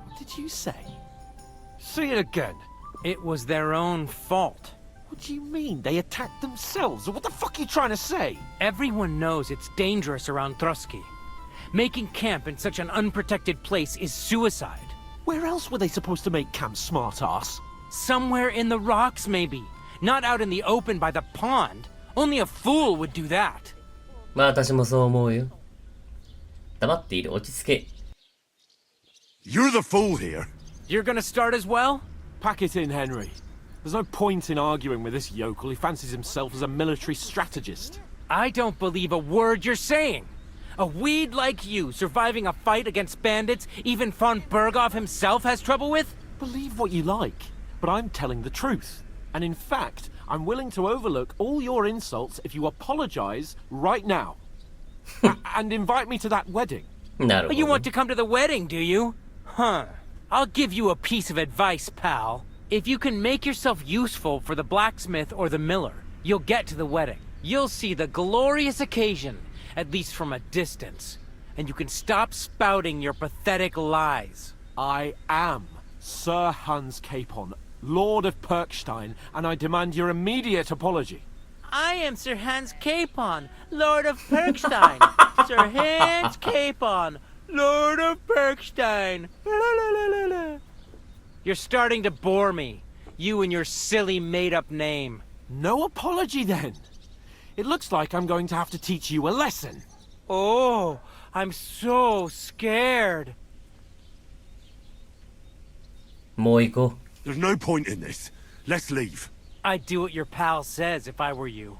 What did you say? Say it again. It was their own fault. What do you mean? They attacked themselves? What the fuck are you trying to say? Everyone knows it's dangerous around Trotsky. Making camp in such an unprotected place is suicide. Where else were they supposed to make camp, smartass? Somewhere in the rocks, maybe. Not out in the open by the pond. Only a fool would do that. まあ私もそう思うよ。黙っている、落ち着け。You're the fool here. You're gonna start as well? Pack it in, Henry. There's no point in arguing with this yokel. He fancies himself as a military strategist. I don't believe a word you're saying. A weed like you surviving a fight against bandits even von Berghoff himself has trouble with? Believe what you like, but I'm telling the truth. And in fact, I'm willing to overlook all your insults if you apologize right now. And invite me to that wedding. You want to come to the wedding, do you? Huh. I'll give you a piece of advice, pal. If you can make yourself useful for the blacksmith or the miller, you'll get to the wedding. You'll see the glorious occasion, at least from a distance. And you can stop spouting your pathetic lies. I am Sir Hans Capon, Lord of Perkstein, and I demand your immediate apology. I am Sir Hans Capon, Lord of Perkstein. Sir Hans Capon, Lord of Perkstein. You're starting to bore me. You and your silly made-up name. No apology, then. It looks like I'm going to have to teach you a lesson. Oh, I'm so scared. もう行こう。 There's no point in this. Let's leave. I'd do what your pal says if I were you.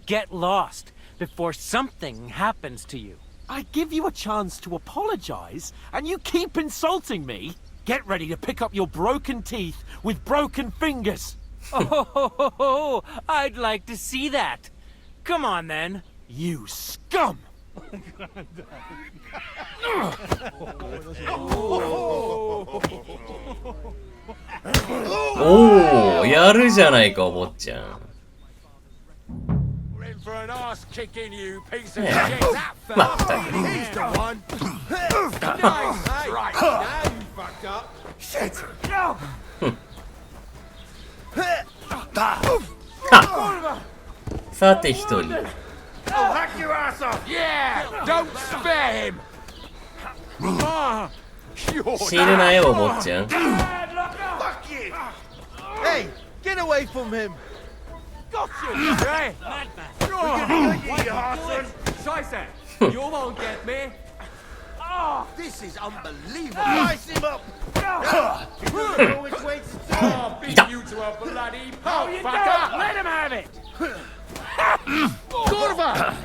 Get lost before something happens to you. I give you a chance to apologize, and you keep insulting me? Get ready to pick up your broken teeth with broken fingers. Oh, I'd like to see that. Come on, then. You scum! おお、やるじゃないか、お坊ちゃん。For an ass kicking, you piece of Yeah. shit. Ma- He's the one. Nice, right? Now you fucked up. Shit. Ha! さて一人。 I'll hack your ass off. Yeah. Don't spare him. 死ぬなよ、お坊ちゃん。 Fuck you. Hey, get away from him. Got you, hey! Madman! You arson! Scheiße! You won't get me! Oh, this is unbelievable. Slice him up. You know which way to turn. I'll beat you to a bloody pulp, fucker! Let him have it! Gorva!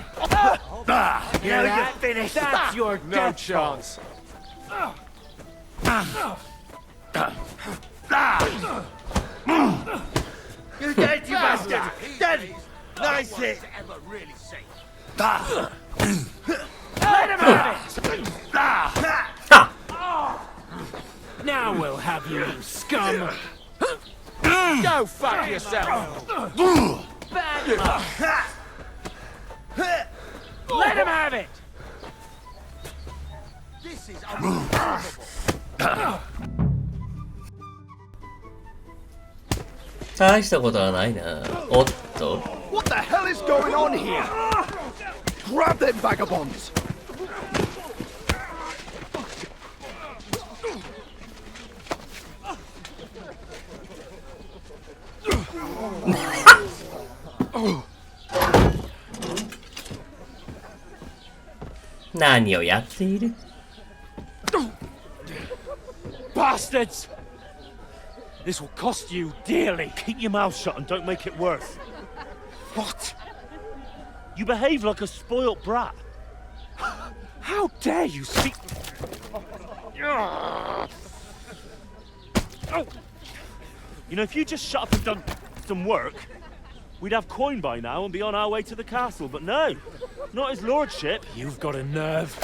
Now you're finished. That's your No chance. You dirty bastard! Dead! Nice hit! Let him have it! Now we'll have you, you scum! Go fuck yourself! Let him have it! This is unbelievable! 大したことはないな。おっと。 What the hell is going on here? Grab them vagabonds! Oh. 何をやっている Bastards! This will cost you dearly. Keep your mouth shut and don't make it worse. What? You behave like a spoilt brat. How dare you speak? You know, if you just shut up and done some work, we'd have coin by now and be on our way to the castle. But no, not his lordship. You've got a nerve.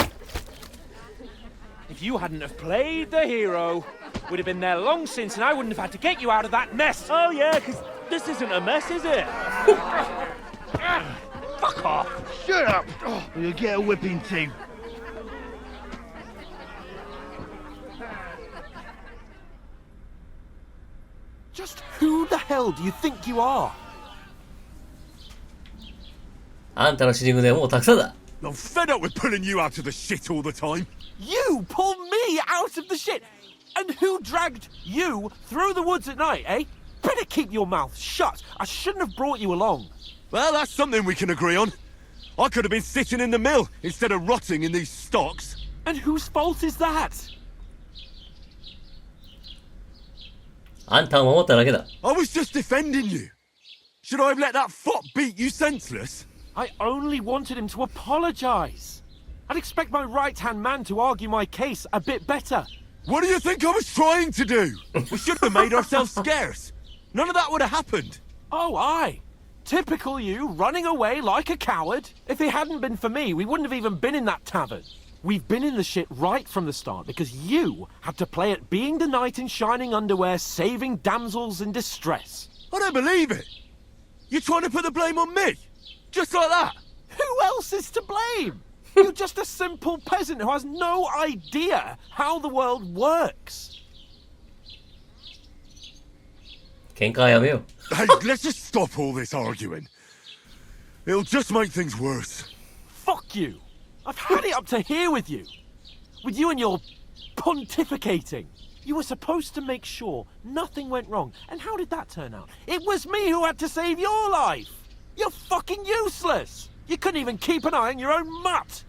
If you hadn't have played the hero, we'd have been there long since and I wouldn't have had to get you out of that mess. Oh yeah, because this isn't a mess, is it? Fuck off! Shut up! Or you'll get a whipping too. Just who the hell do you think you are? あんたの死肉でもうたくさんだ。 I'm fed up with pulling you out of the shit all the time. You pulled me out of the shit! And who dragged you through the woods at night, eh? Better keep your mouth shut. I shouldn't have brought you along. Well, that's something we can agree on. I could have been sitting in the mill instead of rotting in these stocks. And whose fault is that? あんたを守っただけだ。 I was just defending you. Should I have let that fop beat you senseless? I only wanted him to apologize. I'd expect my right-hand man to argue my case a bit better. What do you think I was trying to do? We should have made ourselves scarce. None of that would have happened. Oh, aye. Typical you, running away like a coward. If it hadn't been for me, we wouldn't have even been in that tavern. We've been in the shit right from the start because you had to play at being the knight in shining underwear, saving damsels in distress. I don't believe it. You're trying to put the blame on me? Just like that? Who else is to blame? You're just a simple peasant who has no idea how the world works. 喧嘩はやめよう。 Hey, let's just stop all this arguing. It'll just make things worse. Fuck you. I've had it up to here with you. With you and your pontificating. You were supposed to make sure nothing went wrong. And how did that turn out? It was me who had to save your life. You're fucking useless. You couldn't even keep an eye on your own mutt.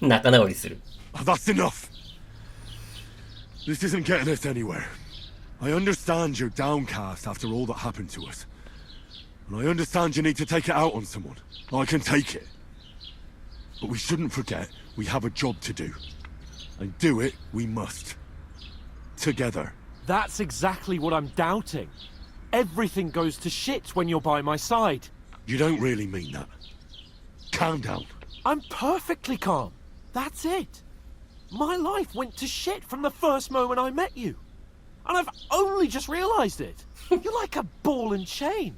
仲直りする。 That's enough. This isn't getting us anywhere. I understand you're downcast after all that happened to us. And I understand you need to take it out on someone. I can take it. But we shouldn't forget we have a job to do. And do it we must. Together. That's exactly what I'm doubting. Everything goes to shit when you're by my side. You don't really mean that. Calm down. I'm perfectly calm. That's it. My life went to shit from the first moment I met you. And I've only just realized it. You're like a ball and chain.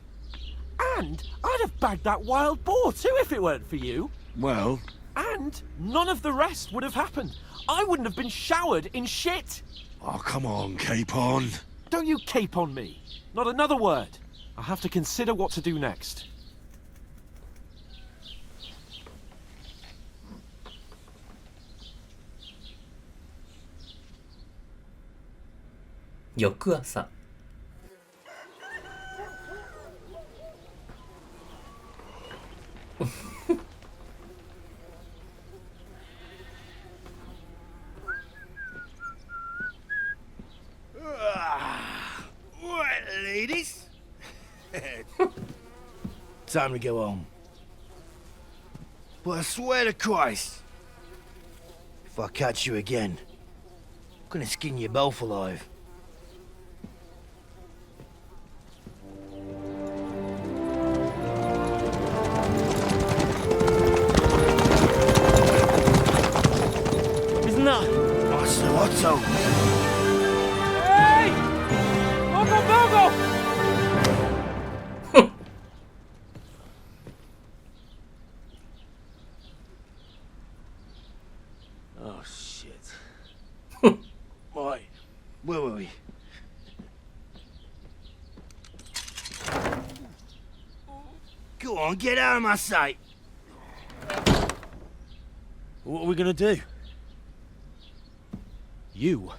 And I'd have bagged that wild boar too if it weren't for you. Well... And none of the rest would have happened. I wouldn't have been showered in shit. Oh, come on, Capon. Don't you cape on me. Not another word. I'll have to consider what to do next. 翌朝。Right, ladies. Time to go home. But I swear to Christ, If I catch you again, I'm gonna skin you both alive. Isn't that? What's up? Hey! Bogo, Bogo! Oh, shit. Right. Where were we? Go on, get out of my sight. What are we gonna do? You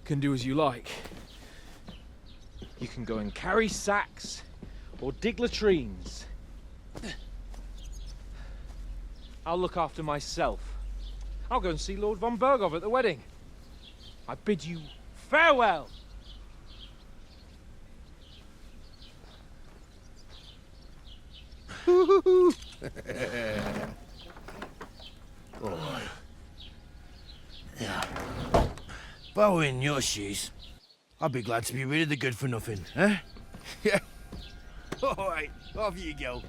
can do as you like. You can go and carry sacks or dig latrines. I'll look after myself. I'll go and see Lord von Bergov at the wedding. I bid you farewell. Alright. Yeah. If I were in your shoes, I'd be glad to be rid of the good for nothing, eh? Yeah. Alright, off you go.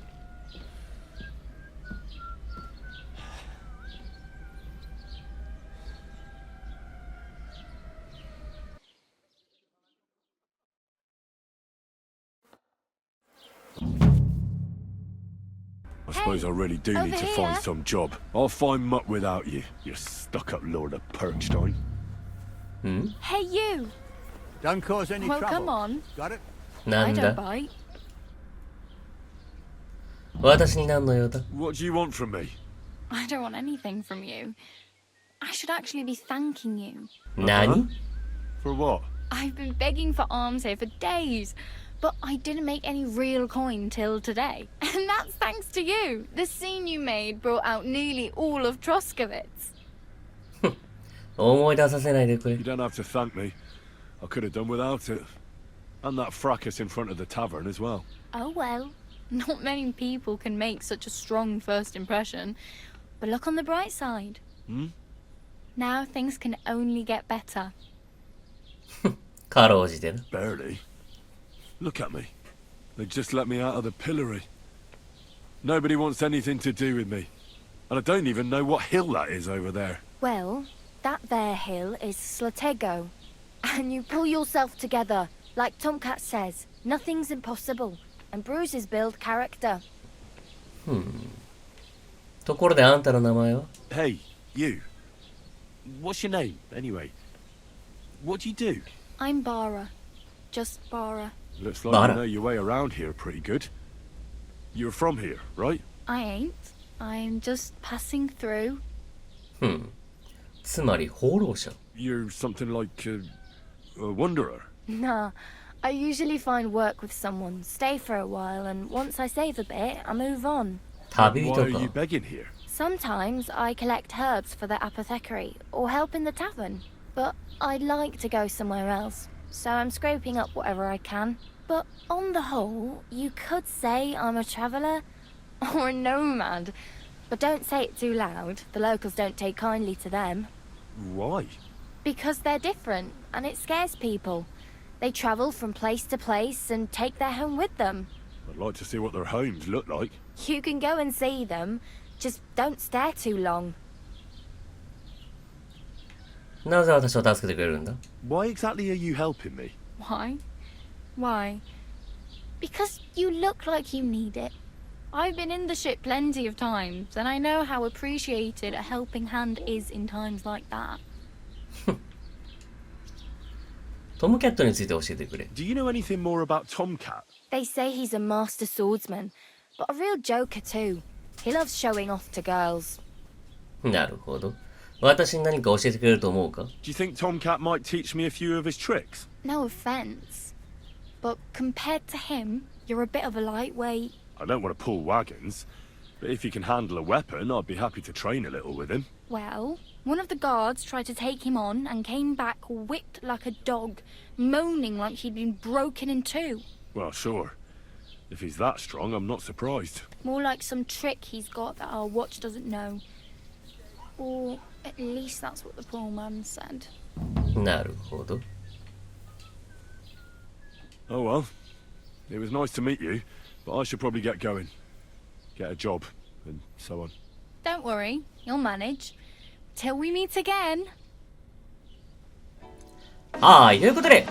I suppose I really do need to find some job. I'll find muck without you, you stuck-up lord of Perkstein. Hey, you! Don't cause any Well, trouble. come on. Got it? I なん don't だ bite. 私に何の用だ What do you want from me? I don't want anything from you. I should actually be thanking you. 何 For what? I've been begging for alms here for days, but I didn't make any real coin till today. And that's thanks to you. The scene you made brought out nearly all of Troskowitz. 思い出させないでくれ You don't have to thank me. I could have done without it. And that fracas in front of the tavern as well. Oh well. Not many people can make such a strong first impression. But look on the bright side. Now things can only get better. かろうじてな Barely. Look at me. They just let me out of the pillory. Nobody wants anything to do with me. And I don't even know what hill that is over there. Well, that there hill is Slatego. And you pull yourself together. Like Tomcat says, nothing's impossible. And bruises build character. ところであんたの名前は Hey, you. What's your name, anyway? What do you do? I'm Bara. Just Bara. Looks like Bara. you know your way around here pretty good. You're from here, right? I ain't. I'm just passing through. つまり放浪者 You're something like a wanderer. Nah. I usually find work with someone, stay for a while, and once I save a bit, I move on. 旅 Why 人 are you か begging here? Sometimes I collect herbs for the apothecary, or help in the tavern. But I'd like to go somewhere else, so I'm scraping up whatever I can. But on the whole, you could say I'm a traveller, or a nomad. But don't say it too loud, the locals don't take kindly to them. Why? Because they're different, and it scares people. They travel from place to place and take their home with them. I'd like to see what their homes look like. You can go and see them, just don't stare too long. なぜ私を助けてくれるんだ Why exactly are you helping me? Why? Why? Because you look like you need it. I've been in the ship plenty of times, and I know how appreciated a helping hand is in times like that. トムキャットについて教えてくれ Do you know anything more about Tomcat? They say he's a master swordsman, but a real joker too. He loves showing off to girls. なるほど私に何か教えてくれると思うか Do you think Tomcat might teach me a few of his tricks? No offense, but compared to him, you're a bit of a lightweight. I don't want to pull wagons, but if he can handle a weapon, I'd be happy to train a little with him. Well, one of the guards tried to take him on and came back whipped like a dog, moaning like he'd been broken in two. Well, sure. If he's that strong, I'm not surprised. More like some trick he's got that our watch doesn't know. Or At least that's what the poor man said. なるほど。Oh well. It was nice to meet you, but I should probably get going. Get a job, and so on. Don't worry, you'll manage. Till we meet again. はい、ということで、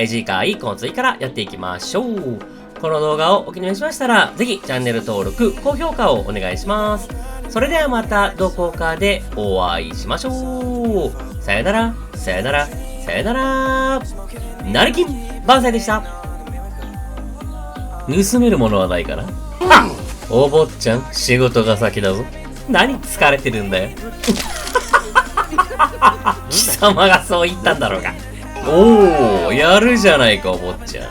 次回この次からやっていきましょう。この動画をお気に召しましたら、ぜひチャンネル登録、高評価をお願いします。それではまたどこかでお会いしましょう。さよなら、さよなら、さよなら。なるきん、ばんさいでした。盗めるものはないかな。あ、お坊ちゃん、仕事が先だぞ。何疲れてるんだよ。貴様がそう言ったんだろうか。おー、やるじゃないか、お坊ちゃん。